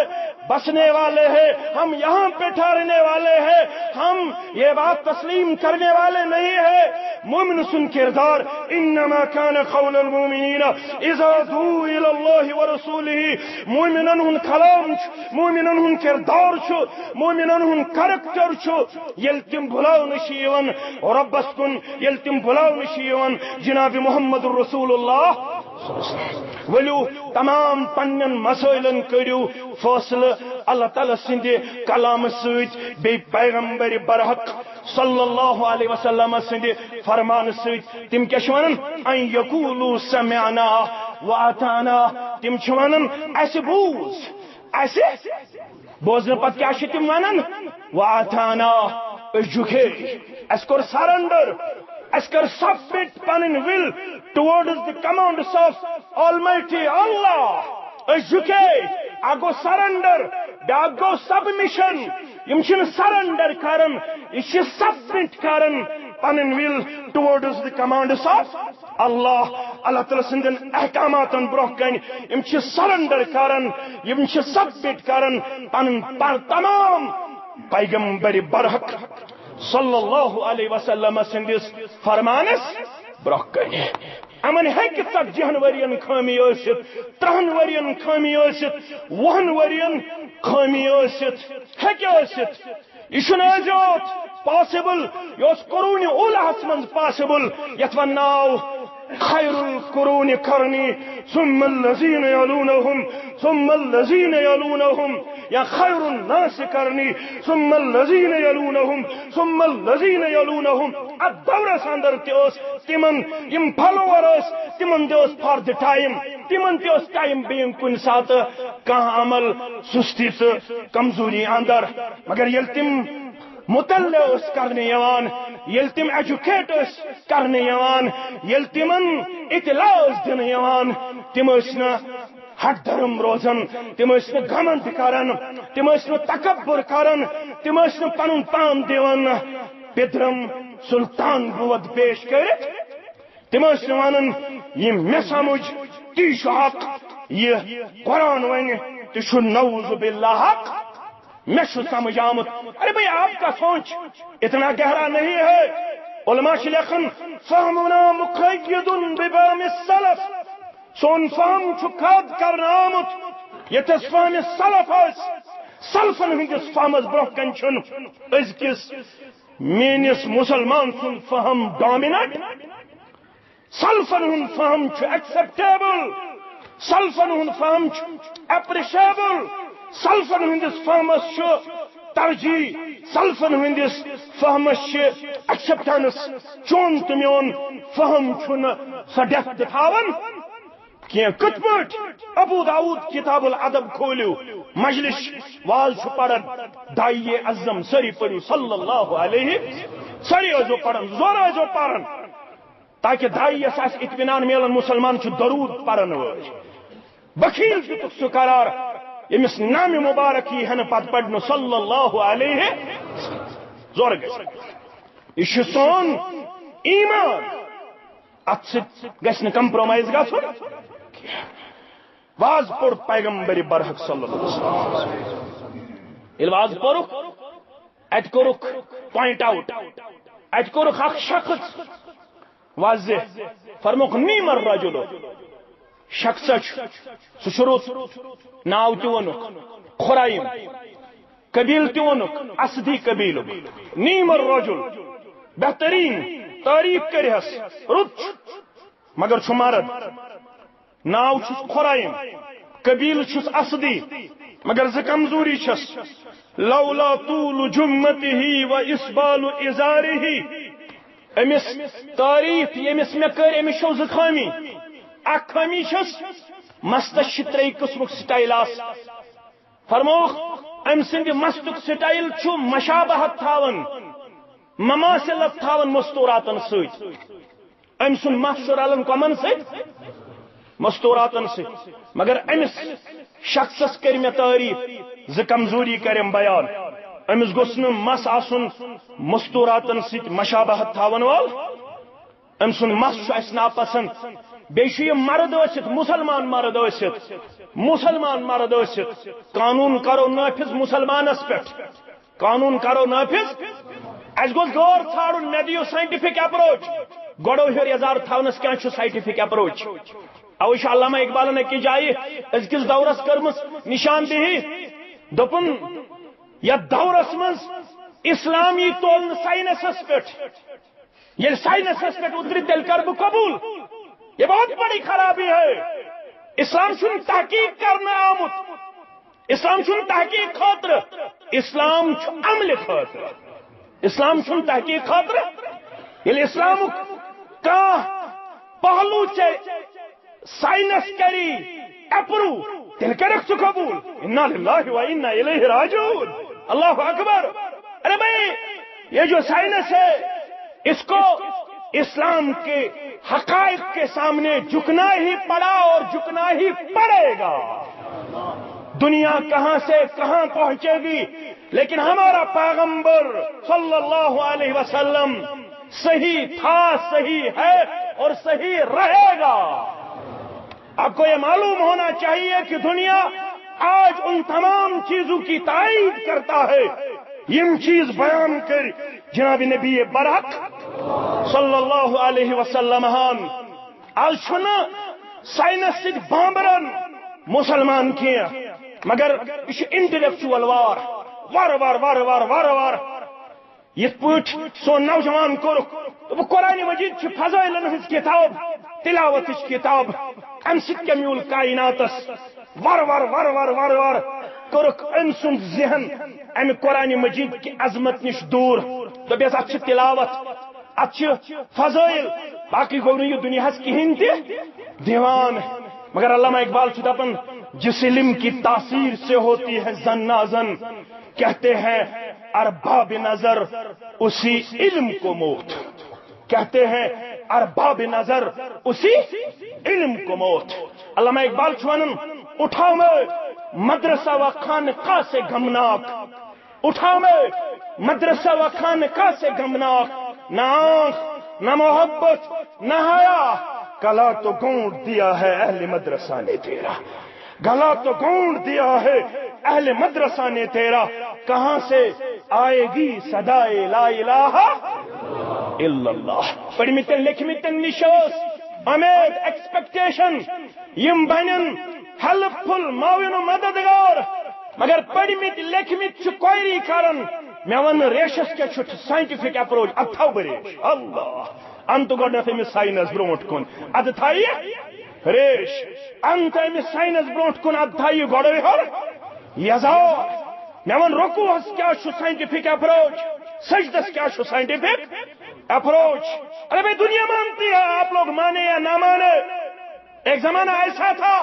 Speaker 1: بسنے والے ہیں ہم یہاں پہ ٹھہرنے والے ہیں ہم یہ بات تسلیم کرنے والے نہیں ہیں مومن سن کردار انما كان قول المؤمنین اذا دعوا الى الله ورسوله مومنن ہن کلام مومنن ہن کردار چھو مومنن ہن کریکٹر چھو یل تم بھلاو نشیون ربس کن یل تم بھلاو نشیون جناب محمد رسول اللہ ولو تمام پنن مسائلن کریو فاصلہ اللہ تعالی سند کلام سۭتۍ بی پیغمبر برحق صلی اللہ علیہ وسلم سند فرمان سۭتۍ تم کیا ونان ان یقولوا سمعنا واطعنا تم ونان اس بوز اس بوزن پت کیا تم ونان واطعنا جھکے اس کور سرنڈر اس کر سبمٹ پنن ول towards the commands of Almighty Allah. جھکے اگو سرنڈر بیاگو سبمشن یم چھن سرنڈر کرن یہ سبمٹ کرن پنن ول towards the commands of Allah. اللہ تعالی سندن احکاماتن برونہ کن یم چھ سرنڈر کرن یم چھ سبمٹ کرن پنن تمام پیغمبر برحق صلی اللہ علیہ وسلم سندس فرمانس برونہ کن امن ہیکہ ژتجیہن ورین خامی ٲسِتھ 30 ورین خامی ٲسِتھ 20 ورین خامی ٲسِتھ ہیکہ ٲسِتھ یہ چھُنہٕ ایجاد پاسبل یہ اوس قرون اولاہس منٛز پاسبل یتھ ون ناو خیر القرون قرنی ثم الذین یلونہم ثم الذین یلونہم یا خیر الناس قرنی ثم الذین یلونہم ثم الذین یلونہم ات دورس اندر تہ اوس تمن یم فالوور ٲسۍ تمن تہ اوس فار دی ٹائم تمن تہ اوس ٹائم بینگ کُنہِ ساتہٕ کانٛہہ عمل سستی تہٕ کمزوری اندر مگر ییٚلہِ تم مطلع اس کرنے یوان یل تم ایجوکیٹ اس کرنے یوان یل تمن اطلاع اس دن یوان تم اسنا ہٹ دھرم روزن تم اسنا گھمنڈ کرن تم اسنا تکبر کرن تم اسنا پنن پان دیون پدرم سلطان بود پیش کرت تم اسنا ونن یہ میں سمجھ تی حق یہ قرآن ون تو نعوذ باللہ حق میں سمجھ آمد ارے بھائی آپ کا سوچ اتنا گہرا نہیں ہے علماء لکھن فہمنا مقید ببام السلف سون فہم چھکاد کرنا آمد یتس فہم السلف اس سلفن ہندس فہمس برہ کن چھن ازکس مینس مسلمان سن فہم ڈومیننٹ سلفن ہن فہم چھ ایکسپٹیبل سلفن ہن فہم چھ اپریشیبل سلفن ہندس فہمس ترجیح سلفن ہندس فہمس ایکسپٹنس چون تو میون فہم چھن سا ڈیپتھ تھاون کی کت پٹ ابو داود کتاب الادب کھولیو مجلس واز پڑھن دائی اعظم سری پڑھو صلی اللہ علیہ سری ازو پڑھن زور ازو پڑھن تاکہ دائی اس اطمینان میلن مسلمان چھ درود پڑھن بخیل دتک سہ قرار امس نام مبارکی ہن پت پڑھن صلی اللہ علیہ زور یہ سون ایمان ات سہ کمپرومائز گھن واز پور پیغمبر برحق صلی اللہ علیہ وسلم واز پورک ات کورک پوائنٹ آؤٹ ات کورک اخ شخص واضح فرموک نیم الرجل شخص سشروت ناو تہ ونک خرائم قبیل تہ ونک اسدی قبیل نیم الرجل بہترین تعریف کرہس رت مگر چھ مرد ناو چھس خرائم قبیل چھس اسدی مگر ز کمزوری چھس لولا طول جمته و اسبال ازاره امس تعریف یمس میں کر امس شو ز خامی اک خامی چھس مستس ترے قسمک سٹائل آس فرموخ ام سند مستک سٹائل چھو مشابہت تھاون مماثلت تھاون مستوراتن ست ام سن محشر علم کمن ست مستوراتن ست مگر امس شخصس کر میں تعریف ز کمزوری کرم بیان امس گوس ن مس آسن مستوراتن ست مشابہت تھاون وال ام سن مس اس ناپسند بیشی مرد ست مسلمان مرد ست مسلمان مرد ست قانون کرو نافذ مسلمانس پہ قانون کرو نافذ اس گوس غور ژھانڈن مے دیو سائنٹیفک اپروچ گوڑو ہر یزار تھونس کیا سائنٹیفک اپروچ اوش علامہ اقبال نے کی جائے ازکس دورس کرمس نشاندہی دپن یا دورس مز اسلامی تولن سائنسس پہ یہ سائنسس پہ اتری تیل کر بہ قبول یہ بہت بڑی خرابی ہے اسلام چھن تحقیق کرنا آمت اسلام چھن تحقیق خاطر اسلام چھ عمل خاطر اسلام چھن تحقیق خاطر یل اسلام کا پہلو چے سائنس کری اپرو تیل کرک چھ قبول انا للہ و انا الیہ راجعون اللہ اکبر ارے بھائی یہ جو سائنس ہے اس کو اسلام کے حقائق کے سامنے جھکنا ہی پڑا اور جھکنا ہی پڑے گا دنیا کہاں سے کہاں پہنچے گی لیکن ہمارا پیغمبر صلی اللہ علیہ وسلم صحیح تھا صحیح ہے اور صحیح رہے گا آپ کو یہ معلوم ہونا چاہیے کہ دنیا آج ان تمام چیزوں کی تائید کرتا ہے یہ چیز بیان کر جناب نبی برحق صلی اللہ علیہ وسلم آج چھنا سائنس سید بامبرن مسلمان کیا مگر یہ انٹلیکچوئل وار وار وار وار وار وار وار یہ پوچھ سو نوجوان کورک وہ قرآن مجید چھ فضائلن ہز کتاب تلاوت کتاب ام سید کے میول کائناتس وار وار وار وار وار وار کورک ام سن ذہن ام قرآن مجید کی عظمت نش دور تو بیس اچھ تلاوت اچھ فضائل باقی گو نہیں دنیا ہز کہین تے دیوان مگر علامہ اقبال چھتا پن جس علم کی تاثیر سے ہوتی ہے زن نازن کہتے ہیں ارباب نظر اسی علم کو موت کہتے ہیں ارباب نظر اسی علم کو موت علامہ اقبال چھوانن اٹھاؤ میں مدرسہ و خانقاہ سے غمناک اٹھاؤ میں مدرسہ و خانقاہ سے غمناک نہ آنکھ نہ محبت نہ حیا گلا تو گونٹ دیا ہے اہل مدرسہ نے تیرا گلا تو گونٹ دیا ہے اہل مدرسہ نے تیرا کہاں سے آئے گی صدائے لا الہ الا اللہ پڑھمتن لکھمتن نشوس امید ایکسپیکٹیشن یم بنن ہیلپ فل معاون و مددگار مگر پڑھمت لکھمت چھ کوئری کرن میں ون ریشس کیا چھٹ سائنٹیفک اپروچ اب تھو بریش اللہ انتو گوڑنیت امی سائنس برونٹ کن اد تھائی ریش انت امی سائنس برونٹ کن اد تھائی گوڑوی ہر یزار میں ون رکو ہس کیا چھو سائنٹیفک اپروچ سجدس کیا چھو سائنٹیفک اپروچ ارے بھئی دنیا مانتی ہے آپ لوگ مانے یا نہ مانے ایک زمانہ ایسا تھا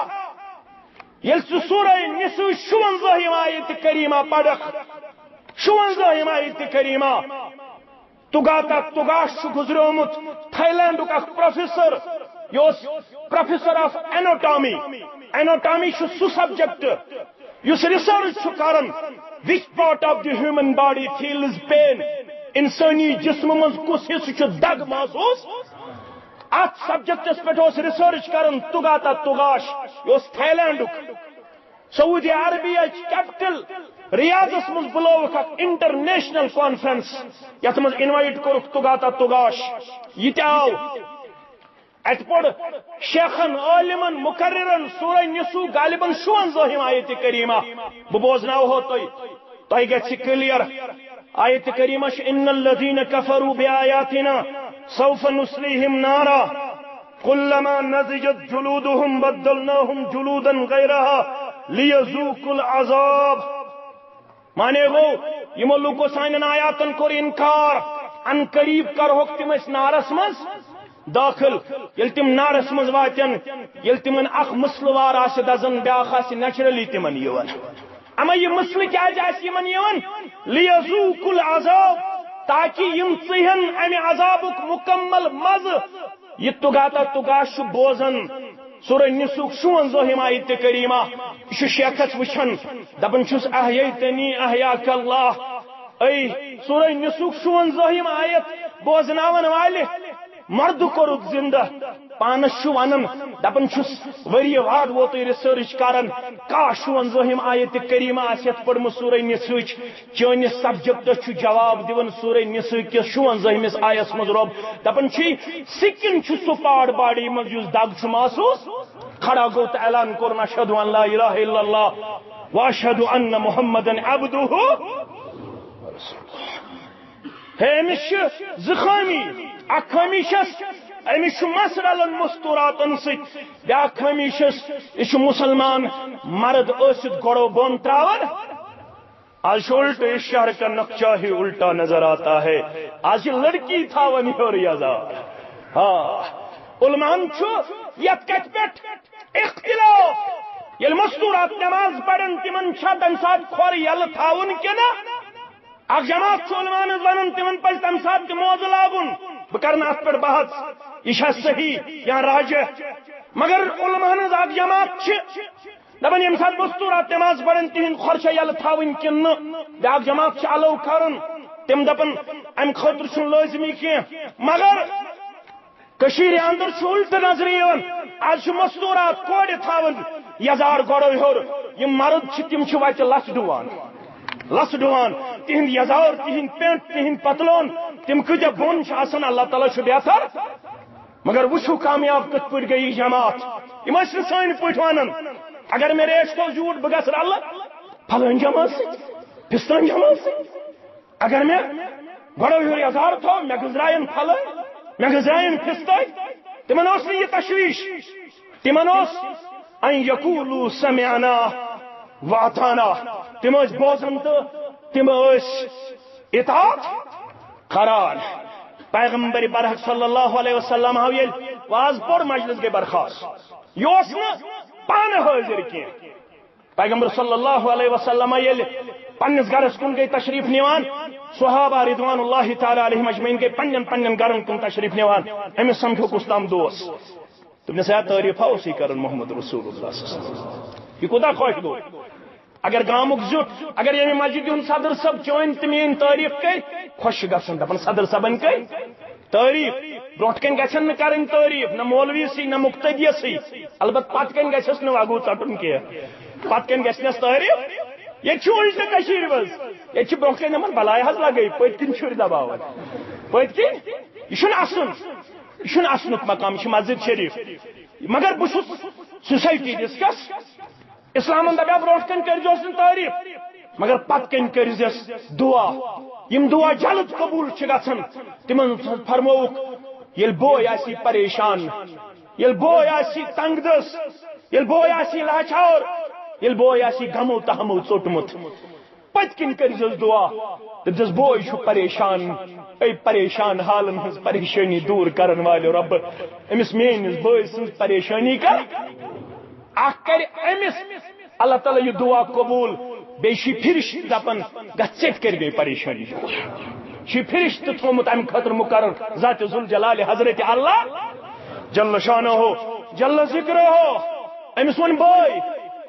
Speaker 1: یل سورہ نسو 16 آیت کریمہ پڑھ 16 آیت کریمہ تگاتا تگاش گزرومت تھائی لینڈ کا پروفیسر یوس پروفیسر آف اینوٹامی اینوٹامی چھو سو سبجیکٹ یوس ریسرچ کرن which part of the human body feels pain انسانی جسم مز کس حصہ چھ دگ محسوس ات سبجیکٹس پہ ریسرچ کرن تگاتا تگاش یوس تھائی لینڈ سعودی عربیہ کیپٹل ریاضس مز بلوک انٹرنیشنل کانفرنس یت مز انوائٹ کورک تگاتا تگاش یہ آو ات پڑ شیخن عالمن مقررن سورہ نسو غالباً 16 آیت کریمہ بوزناو ہو تہ گژھِ کلیئر آیت کریمہ ان الذين كفروا بآياتنا سوف نصليهم نارا كلما نضجت جلودهم بدلناهم جلودا غيرها ليذوقوا العذاب مانے گو یہ لوگوں سائن آیاتن کو انکار ان قریب کرہوک تم اس نارس مز داخل یل تم نارس مز واتن یل تمن اخ مسلوار آس دزن بیاخ آس نیچرلی تمن یون اما یہ مسل کیا آس یمن یون لیذوق العذاب تاکہ یم ژہن امہ عذابک مکمل مز یہ تگاتا تگاش بوزن سورہ نسوک 56 آیت کریمہ یہ شیخس وچھن دپن چھس احییتنی احیاک اللہ ای سورہ نسوک 56 آیت بوزناون والے مرد کورک زندہ پانس ونن دپن چھس وری واد ووت ریسرچ کران کا 56 آیت کریمہ آسیت پڑم سورہ نسوچ چونس سبجیکٹ چھ جواب دیون سورہ نسو کس 56 آیت مز رب دپن چھ سکن چھ سو پاڑ باڑی مز یس دگ چھ محسوس کھڑا گو تو اعلان کورن اشہد ان لا الہ الا اللہ واشہد ان محمدا عبدہ ہے امس زخامی اخ ہمیشس امس مسرل مستوراتن ست بیا ہمیشس یہ مسلمان مرد ٲسِتھ گڑو بون تراون آج الٹ اس شہر کا نقشہ ہی الٹا نظر آتا ہے آج لڑکی تھاون ہور یزار ہاں علمان یت کت پہ اختلاف یل مستورات نماز پڑھن تمن چھا تمہ سات کھور یل تھاون کنا اخ جماعت علمان ونن تمن پہ تمہ سات تہ موزٕ لاگن بہ کرنا ات پہ بحث یہ صحیح یا راجح مگر علمان اخ جماعت دپان یم سات مستورات نماز پڑھن تہند خورشہ یل تھاون کن بیاکھ جماعت الو کرن تم دپان ام خاطر چھ لازمی کی مگر کشیر اندر الٹ نظر یوان آج مستورات کوڑ تھاون یزار گڑو ہور یم مرد تم وتہ لس ڈوان تہند یزار تہند پینٹ تہند پتلون تم کتیا بون آسان اللہ تعالیٰ بہتر مگر وچھو کامیاب کت پہ گئی جماعت یم سان پہ ونان اگر میں ریش تو جھوٹ بہ گھس رل پھلان جماعت پستان جماعت اگر میں گڑو ہور یزار تھو مے گزرائن پھلان مے گزرائن پستان تمن یہ تشویش تمن ان یقولوا سمعنا واطعنا تم بوزن تو تم اطاعت کران پیغمبر برحق صلی اللہ علیہ وسلم یل واز پور مجلس گئی برخاست یہ پانے حاضر کی پیغمبر صلی اللہ علیہ وسلم یل پنس گرس کن گئی تشریف نیوان صحابہ رضوان اللہ تعالی علیہم اجمعین گئی پنن گرن کن تشریف نیوان امس سمجھو کستام دوست تم نے سیا تعریف اسی کرن محمد رسول اللہ صلی اللہ علیہ وسلم یہ کوتا خوش گو اگر گامک زیٹ اگر یہ مسجد ہند صدر صاحب چون تو میری تعریف کر خوش گھن دپان صدر صاحبن کر تعریف برو کن گھن کریں تعریف نہ مولوی سی نہ مقتدی سی البتہ پت کن گھس نا اگو ٹٹن کی پت کن گھس تعریف یہ الٹ مز یہ برو کن نمن بلائی حض لگے پت کن شر دباون پت کن یہ اسنک مقام یہ مسجد شریف مگر بہ سوسائٹی ڈسکس اسلام دپیا برو کن کرزوس تعریف مگر پت کن کرزس دعا یم دعا جلد قبول گھن تمن فرموک یل بوے آسی پریشان یل بوے آسی تنگ دس یل بوے آسی لاچار یل بوے آسی غمو تہمو ژوٹمت پت کن کرزس دعا دس بوے چھ پریشان اے پریشان حالن ہز پریشانی دور کرن والے رب امس میانس بوے سن پریشانی کر کر امس اللہ تعالیٰ یہ دعا قبول بیشی پھرش دپن گھت کر گئی پریشانی شی پھرش تو تھومت ام خطر مقرر ذات ذوالجلال حضرت اللہ جل شانہ ہو جل ذکر ہو امس ون بوے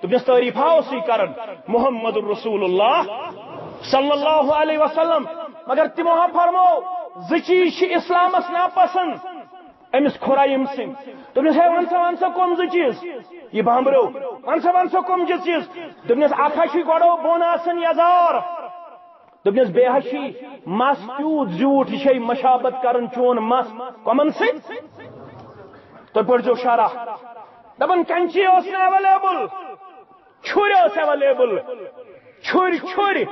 Speaker 1: تمس تعریف اسی کرن محمد الرسول اللہ صلی اللہ علیہ وسلم مگر تمو فرمو زچیز اسلامس ناپسند امس خرائم سنگ تمس ہے ونسا کم زچیز یہ بامبرو ونسا کم چیز دپنس اکھشی گڑو بون آسن یزار دپنس بیہشی مس تیوت زیوٹ یہ مشابت کرن چون مس کمن ست تو پڑھو شرح دپن کنچی اس اویلیبل چھر اس اویلیبل چھر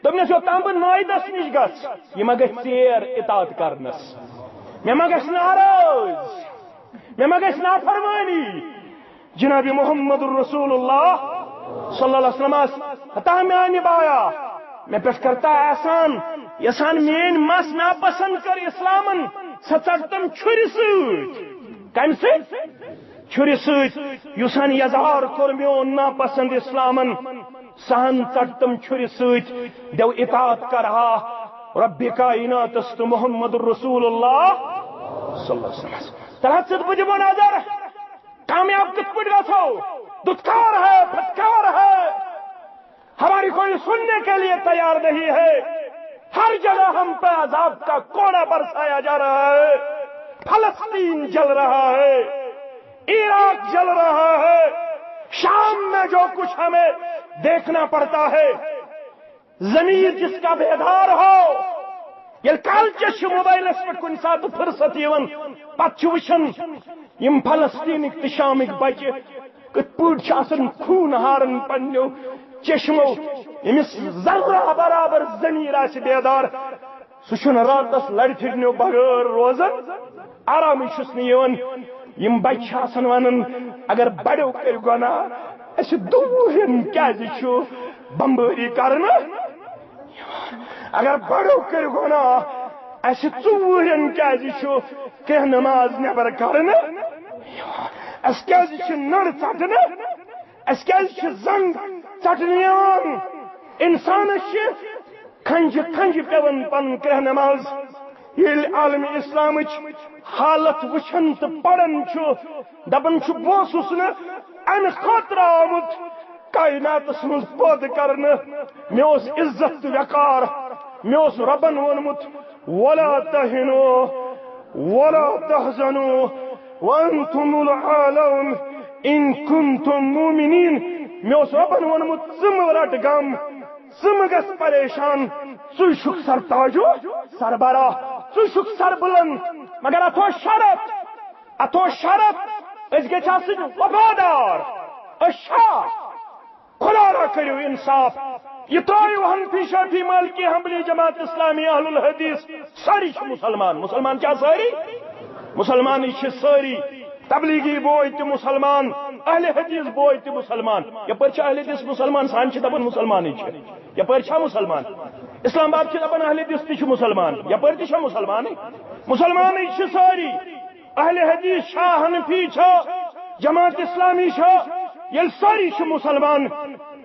Speaker 1: دپنس یوتام بہ نائدس نش گھ یہ ما گژھِ ژیر اطاعت کرنس مے ما گژھِ ناراض مے ما گژھِ نافرمانی جناب محمد الرسول اللہ صلی اللہ علیہ وسلم عطا میں نبھایا میں پیش کرتا ہے احسان یسان مین مس ناپسند کر اسلامن سہ ٹم چھر کم چھر سان یزار کور میون ناپسند اسلامن سہن ٹم چھر دو اطاعت کرہا رب کائنات تو محمد رسول اللہ صلی اللہ علیہ وسلم تلہت سے بجے بو نظر کامیاب کت پٹ گھو دتکار ہے پھٹکار ہے ہماری کوئی سننے کے لیے تیار نہیں ہے ہر جگہ ہم پہ عذاب کا کوڑا برسایا جا رہا ہے فلسطین جل رہا ہے عراق جل رہا ہے شام میں جو کچھ ہمیں دیکھنا پڑتا ہے ضمیر جس کا بیدار ہو یہ کال چش موبائل پہ کن سات فرصت پتہ وچھن یم فلسطین شامک بچہ کت پٲٹھۍ چھِ آسان خوٗن ہارن پننیو چشمو یمس ذرہ برابر ضمیر آسہِ بیدار سہ چھُنہٕ راتس لڑِ پھرنیو بغیر روزان آرام چھُس نہٕ یِوان یم بچہ چھِ آسان ونان اگر بڑیو کر گناہ اسہ دورن کیازِ چھُ بمبٲری کرنہٕ اگر بڑیو کر گناہ اسہ ژوٗرن کیازِ چھُ کینٛہہ نماز نٮ۪بر کرنہٕ اس کیازِ چھِ نر ژٹنہٕ اس کیازِ چھِ زنگ ژٹنہٕ یوان انسانس چھِ کھنجہِ پیوان پن کرہ نماز ییٚلہِ عالم اسلامٕچ حالت وٕچھان تہٕ پران چھُ دپان چھُ بہٕ اوسُس نہٕ امہِ خٲطرٕ آمُت کائناتس منٛز پٲدٕ کرنہٕ مےٚ اوس عزت تہٕ وقار مےٚ اوس ربن ووٚنمُت ولا تہنوا ولا تحزنوا وانتم العالون ان كنتم مؤمنين مےٚ اوس ربن ووٚنمُت ژٕ مہٕ رٹ غم ژٕ مہٕ گژھ پریشان ژٕ چھُکھ سرتاجو سربراہ ژٕ چھُکھ سربلند مگر اتھو شرط أسۍ گژھِ آسٕنۍ وفادار أسۍ خدا را کٔرِو انصاف یہ ترٲیِو حنفی شافی مالکی حنبلی جماعت اسلامی اہل الحدیث سٲری چھِ مسلمان کیا سٲری مسلمان چھِ سٲری تبلیغی بوے تہِ مسلمان اہل حدیث بوے تہِ مسلمان یپٲرۍ چھِ اہل حدیث مسلمان سان چھِ دپان مسلمانٕے چھِ یپٲرۍ چھا مسلمان اسلام آباد چھِ دپان اہل حدیث تہِ چھِ مسلمان یپٲرۍ تہِ چھا مسلمانٕے چھِ سٲری اہل حدیث چھا حنفی چھا جماعت اسلامی چھا ییٚلہِ سٲری چھِ مسلمان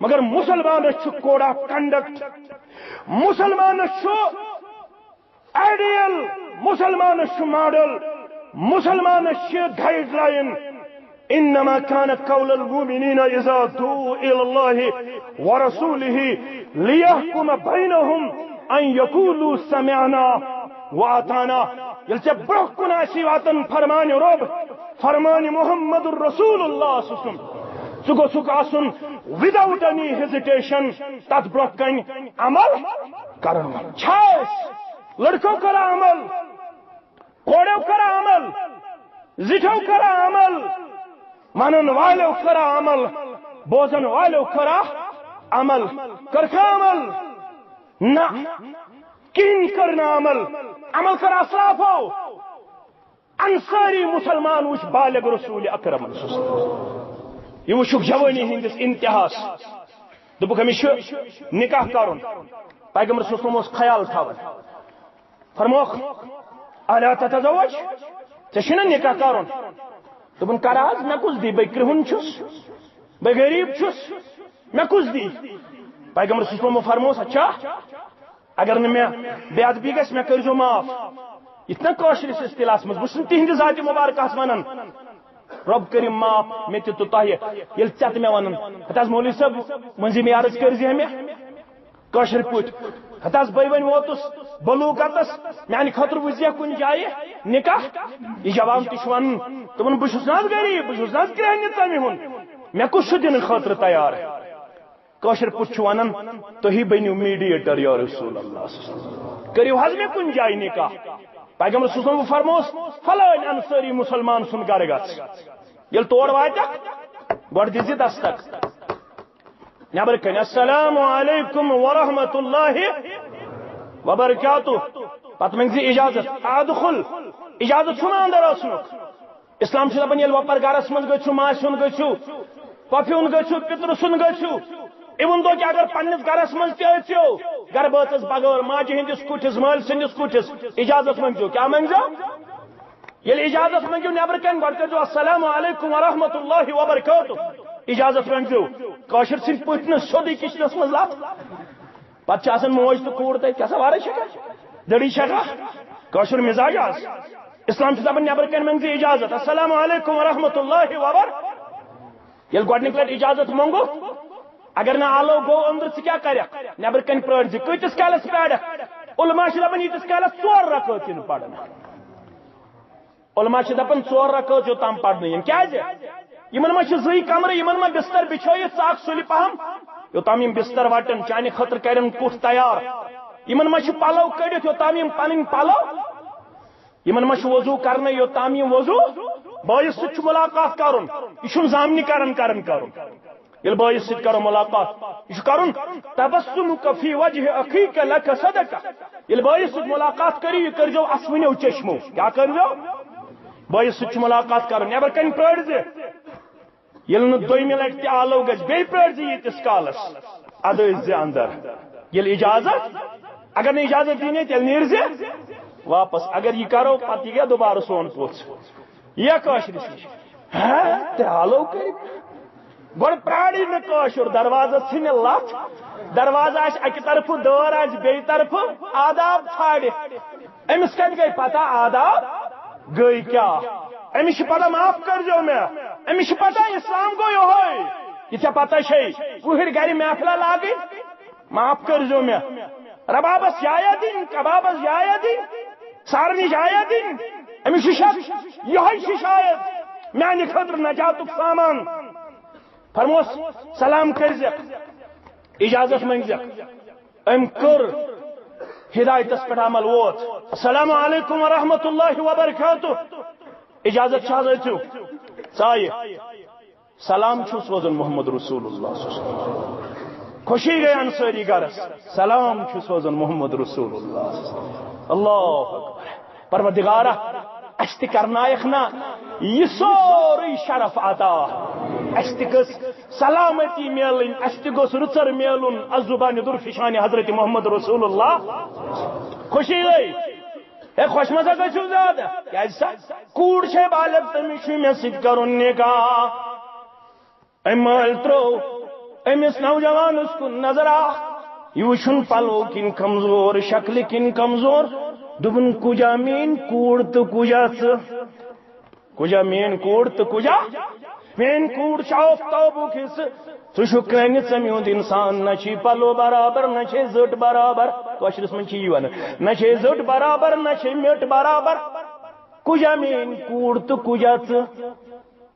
Speaker 1: مگر مسلمانس چھُ کوڑ آف کنڈکٹ مسلمانس چھُ آئیڈیل مسلمانس چھُ ماڈل مسلمانس چھِ گائیڈ لائن انما كان قول المؤمنين اذا دعوا الى الله ورسوله ليحكم بينهم ان يقولوا سمعنا واطعنا ییٚلہِ ژےٚ برونٛہہ کُن آسی واتان فرمان رب فرمان محمد رسول اللہ صلی اللہ علیہ وسلم ژٕ گوٚژھُکھ آسُن وداؤٹ اینی ہیزیٹیشن تتھ برونٛہہ کنہِ عمل کرن چھا أسۍ لڑکو کرا عمل کوڑو کرا عمل زٹھو کرا عمل مانن والو کرا عمل بوزن والو کرا عمل کرکھا عمل نہ کین کرنا عمل کر اسلافو انصاری مسلمان وچ بالغ رسول اکرم یہ وچھک جوانی ہندس انتہاس دپک ہمیں نکاح کرن پیغمبر صلی اللہ علیہ وسلم خیال تھاون فرموک الا تتزوج ژےٚ نکاح کرن دپن کر حظ مےٚ کُس دی بے کرہُن چھُس بے غریب چھُس مےٚ کُس دی پیغمبر صلی اللہ علیہ وسلم فرموس اچھا اگر نہ مےٚ بے ادبی گژھِ مےٚ کٔرۍزیو معاف یِتھ نہ کٲشرِس اصطلاحس منٛز بہٕ چھُس تِہنٛدِ ذاتِ مبارکہس ونان رب کٔرِم معاف مےٚ تہِ تہٕ تۄہہِ ییٚلہِ ژےٚ تہٕ مےٚ ونان ہتہٕ حظ مولوی صٲب مٔنزِم عرض کٔرۍزِ مےٚ کٲشِر پٲٹھۍ ہتہٕ حظ بہٕ وۄنۍ ووتُس بلوغتس میانہِ خٲطرٕ وٕچھزیکھ کُنہِ جایہِ نکاح یہِ جواب تہِ چھُ ونان دپان بہٕ چھُس نہ حظ غریب بہٕ چھُس نہ حظ کرٛہنہِ ژمہِ ہُنٛد مےٚ کُس چھُ دِنہٕ خٲطرٕ تیار کٲشِر پٲٹھۍ چھُ ونان تُہی بٔنِو میڈیٹر یا رسول اللہ کٔرِو حظ مےٚ کُنہِ جایہِ نکاح پیغمبر صلی اللہ علیہ وسلم فرموس فلٲنۍ انصٲری مسلمان سُنٛد گرٕ گژھ ییٚلہِ تور واتکھ گۄڈٕ دِژ دستک نیبر کن السلام علیکم ورحمۃ اللہ وبرکاتہ پتہ منگ اجازت ادخل اجازت چھُنہ اندر اژنُک اسلام چھُ دپان ییٚلہِ وۄپر گرس منٛز گٔژھِو ماسہِ ہُنٛد گٔژھِو پۄپھِ ہُنٛد گٔژھِو پِترٕ سُنٛد گٔژھِو اِوٕن دو کہ اگر پننس گرس منٛز تہِ أژِو گر بٲژس بغٲر ماجہِ ہٕنٛدِس کُٹھِس مٲلۍ سٕنٛدِس کُٹھِس اجازت منٛگزو کیٛاہ منٛگزو ییٚلہِ اجازت منٛگِو نیبر کَنہِ گۄڈٕ کٔرزیو السلام علیکم ورحمۃ اللہ وبرکاتہ اجازت منٛگزیو کٲشِر سٕنٛدۍ پٲٹھۍ نہٕ سیوٚدُے کِچنس منٛز لَتھ پتہٕ چھِ آسان موج تہٕ کوٗر تَتہِ کیٛاہ سا وارٕے چھکھا دٔڑی چھکھا کٲشُر مِزاج آز اسلام چھُ دپان نیبر کَنہِ منٛگزِ اجازت السلام علیکم ورحمۃ اللہ ییٚلہِ گۄڈنِکۍ لٹہِ اجازت منٛگُکھ اگر نہٕ آلو گوٚو أنٛدرٕ ژٕ کیٛاہ کَرکھ نیبر کَنہِ پرٛٲرۍ زِ کۭتِس کالس پرٛارکھ علما چھِ دپان ییٖتِس کالس 4 رکٲژ یِن پرنہٕ علما چھِ دپان 4 رکٲژ یوٚتام پرنہٕ یِن کیٛازِ یِمن ما چھِ 2 کمرٕ یِمن ما بستر بِچھٲیِتھ ژٕ اکھ سُلہِ پہم یوٚتام یِم بستر وٹن چانہِ خٲطرٕ کرن کُٹھ تیار یِمن ما چھِ پلو کٔڑِتھ یوٚتام یِم پنٕنۍ پلو یِمن ما چھُ وضوٗ کرنہٕ یوٚتام یِم وضوٗ بٲیِس سۭتۍ چھُ مُلاقات کرُن یہِ چھُنہٕ زامنہِ کرن کرُن ییٚلہِ بٲیِس سۭتۍ کرو مُلاقات یہِ چھُ کرُن تبسمُک فی وجہ اخیک لک صدقہ ییٚلہِ بٲیِس سۭتۍ مُلاقات کٔرِو یہِ کٔرزیو اسوٕنیو چشمو کیٛاہ کٔرزیو بٲیِس سۭتۍ چھُ مُلاقات کرُن نیبر کَنہِ پرٛٲرۍ زِ ییٚلہِ نہٕ 2مہِ لٹہِ تہِ آلو گژھِ بیٚیہِ پرٛٲرۍ زِ ییٖتِس کالس اَدٕ ٲسۍ زِ اندر ییٚلہِ اجازت اگر نہٕ اجازت دِینے تیٚلہِ نیٖر زِ واپس اگر یہ کرو پتہ یہ گیا دوبارہ سون پوچھ یہ کاشرس نش 3 آلو کر گۄڈٕ پرٛاری نہٕ کٲشُر دروازس ژھٕنہِ لتھ دروازٕ آسہِ اکہِ طرفہٕ دٲر آسہِ بیٚیہِ طرفہٕ آداب ژھانڈِ أمِس کتہِ گٔے پتہ آداب گٔے کیٛاہ أمِس چھِ پتہ معاف کٔرزیو مےٚ أمِس چھِ پتہ اسلام گوٚو یِہوے یہِ ژےٚ پتہ چھے وٕہٕرۍ گرِ محفلہ لاگٕنۍ معاف کٔرزیو مےٚ ربابس جایا دِنۍ کبابس جایا دِنۍ سارنٕے جایا دِنۍ أمِس چھُ شک یِہوے چھُ شاید میانہِ خٲطرٕ نجاتُک سامان فرموس سلام کٔرزٮ۪کھ اجازت منٛگزٮ۪کھ أمۍ کٔر ہدایتس پٮ۪ٹھ عمل ووت السلام علیکم ورحمۃ اللہ وبرکاتہ اجازت چھا ژٕ ژایہِ سلام چھُس سوزان محمد رسول اللہ خوشی گئی انصاری گرس سلام چھُ سوزان محمد رسول اللہ اللہ اکبر پروردگارہ اس تہِ کرنایکھ نا یہ سورُے شرف عطا اس تہِ گٔژھ سلامتی میلٕنۍ اس تہِ گوٚژھ رٕژر میلُن الزبانہِ درفشانہِ حضرت محمد رسول اللہ خوشی گئی ہے خوش مزہ گژھِو زیادٕ کیٛازِ سا کوٗر چھے بالغ تٔمِس چھُ مےٚ سۭتۍ کرُن نکاح أمۍ مٲلۍ ترٛوو أمِس نوجوانس کُن نظر یہ وٕچھُن پلو کِنۍ کمزور شکلہِ کِنۍ کمزور دوٚپُن کُجا میٲنۍ کوٗر تہٕ کُجا ژٕ کُجا میٲنۍ کوٗر تہٕ کُجا میٲنۍ کوٗر چھِ آفتابُک حصہٕ ژٕ چھُکھ کٲنہِ ژٕ میوٗنٛد انسان نہ چھے پلو برابر نہ چھے زٔٹ برابر کٲشرِس منٛز چھِ یی ونان نہ چھے زٔٹ برابر نہ چھے میٚٹ برابر کُجا میٲنۍ کوٗر تہٕ کُجا ژٕ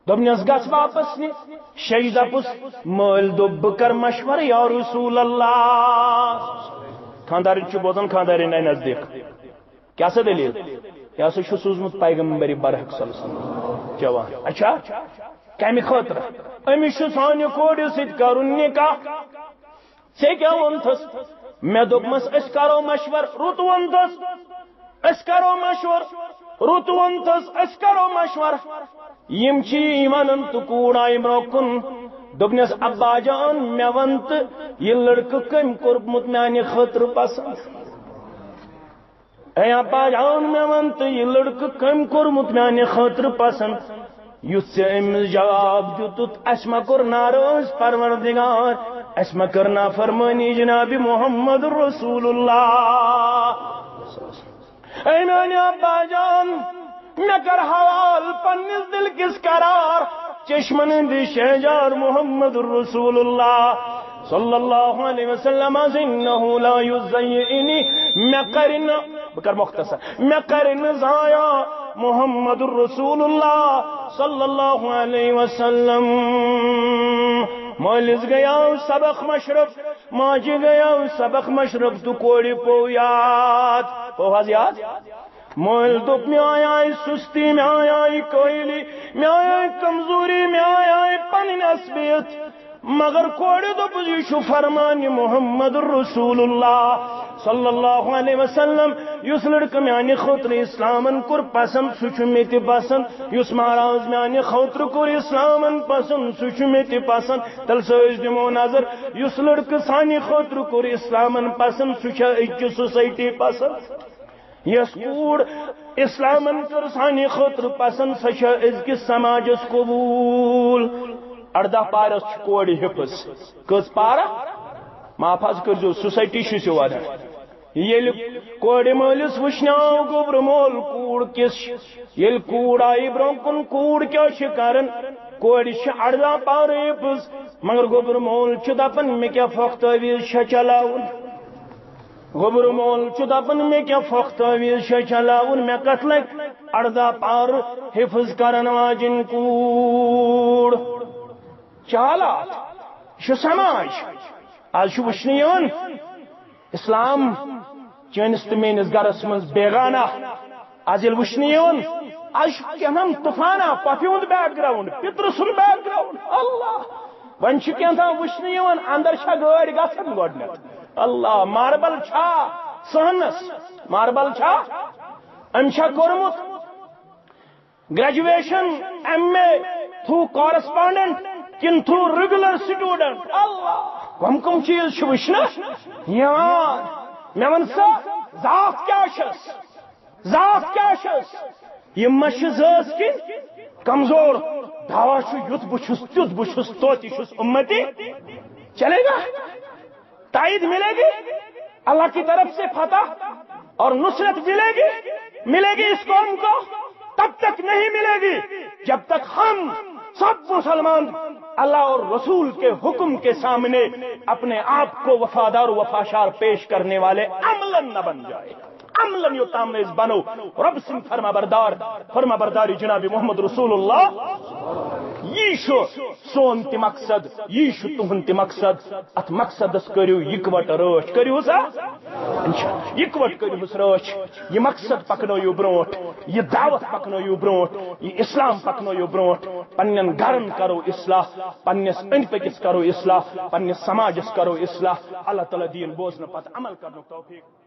Speaker 1: دوٚپنس گژھ واپس نہِ شیٚیہِ دپُس مٲلۍ دوٚپ بہٕ کرٕ مشورٕ یا رسول اللہ خاندارن چھُ بوزان خاندارن آیہِ نزدیٖک کیٛاہ سا دلیٖل یہِ ہسا چھُ سوٗزمُت پیغمبرِ برحق صلی اللہ علیہ وسلم جوان اچھا کمہِ خٲطرٕ أمِس چھُ سانہِ کورِ سۭتۍ کرُن نکاح ژےٚ کیٛاہ ووٚنتھس مےٚ دوٚپمس أسۍ کرو مشور رُت ووٚنتھس أسۍ کرو مشور رُت ووٚنتھس أسۍ کرو مشور یِم چھِ یی ونان تہٕ کوٗر آیہِ برٛونٛہہ کُن دوٚپنس ابا جان مےٚ وَن تہٕ یہِ لڑکہٕ کٔمۍ کوٚرمُت میانہِ خٲطرٕ پسنٛد اے ابا جان مےٚ وَن تہٕ یہِ لڑکہٕ کٔمۍ کوٚرمُت میانہِ خٲطرٕ پسنٛد یُس ژےٚ أمِس جواب دِتُتھ اَسہِ ما کوٚر ناراض پروردگار اَسہِ ما کٔر نافرمٲنی جناب محمد رسول اللہ اے میانہِ ابا جان مےٚ کر حوال پننِس دل کِس قرار چشمن ہٕنٛدِ شہجار محمد رسول اللہ صلی اللہ علیہ وسلم انه لا یضیعنی مےٚ کرِ نہٕ بہٕ کر مختصر مےٚ کرِ نہٕ ضایع محمد رسول اللہ صلی اللہ علیہ وسلم مٲلِس گٔیاو سبق مشرف ماجہِ گٔیاو سبق مشرف تہٕ کورِ پوٚو یاد پوٚو حظ یاد مٲلۍ دوٚپ مےٚ آیہِ سُستی مےٚ آیہِ کٲہلی مےٚ آیہِ کمزوری مےٚ آیہِ پنٕنۍ عصبیت مگر کورِ دوٚپُس یہِ چھُ فرمانہِ محمد رسول اللہ صلی اللہ علیہ وسلم یس لڑکہ میانہ خاطر اسلامن کور پسند سہ مے تہ پسند یس مہراز میانہ خاطر کور اسلامن پسند سہ مے تہ پسند تل سہ دمو نظر یس لڑکہ سانہ خاطر کور اسلامن پسند سہ اکہ سوسائٹی پسند یس کوڑ اسلامن کر سانہ خاطر پسند سہ ازکس سماجس قبول 18 پارس کور حفظ کس پارہ معاف حض کرزو سوسائٹی شو ونان یل کور مالس وشناو گوبر مول کوڑ کس یل کوڑ آئی برون کن کوڑ کیا کرن کور 18 پارہ حفظ مگر گوبر مول دپان مے کیا فخ تعویز چلاون گوبر مول دپان مے کیا فخ تعویز چلاون مے کت لگ 18 پارہ حفظ کرن واجن کوڑ چالات یہ سماج آج وچن اسلام چانس تو میس گرس من بیگانہ آج یل وچن آج کم طوفانہ پپہ ہند بیک گراؤنڈ پتر سن بیک گراؤنڈ اللہ ون کھانا وچن اندر گاڑ گھن گۄڈنیتھ اللہ ماربل چھا سہنس ماربل چھا ام کورمت گریجویشن MA تھرو کورسپونڈنٹ کن تھرو ریگولر سٹوڈنٹ اللہ کم چیز وچنا مے ون سا ذات کیا یہ مش ذات کن کمزور دعوا یت بچس تیت بچس توت یہ امتی چلے گا تائید ملے گی اللہ کی طرف سے فتح اور نصرت ملے گی اس قوم کو تب تک نہیں ملے گی جب تک ہم سب مسلمان اللہ اور رسول کے حکم کے سامنے اپنے آپ کو وفادار و وفاشار پیش کرنے والے عملاً نہ بن جائے عملاً یہ تامز بنو رب سن فرما برداری جناب محمد رسول اللہ یہ سون تہ مقصد یہ تہن تہ مقصد ات مقصدس کرو یکوٹ رچ کرو سا یکوٹ کرو رچ یہ مقصد پکنو بروٹ یہ دعوت پکنو بروٹ یہ اسلام پکنو بروٹ پنن گرن کرو اصلاح پنس اند پکس کرو اصلاح پنس سماجس کرو اصلاح اللہ تعالی دین بوزن پتہ عمل کرنے توفیق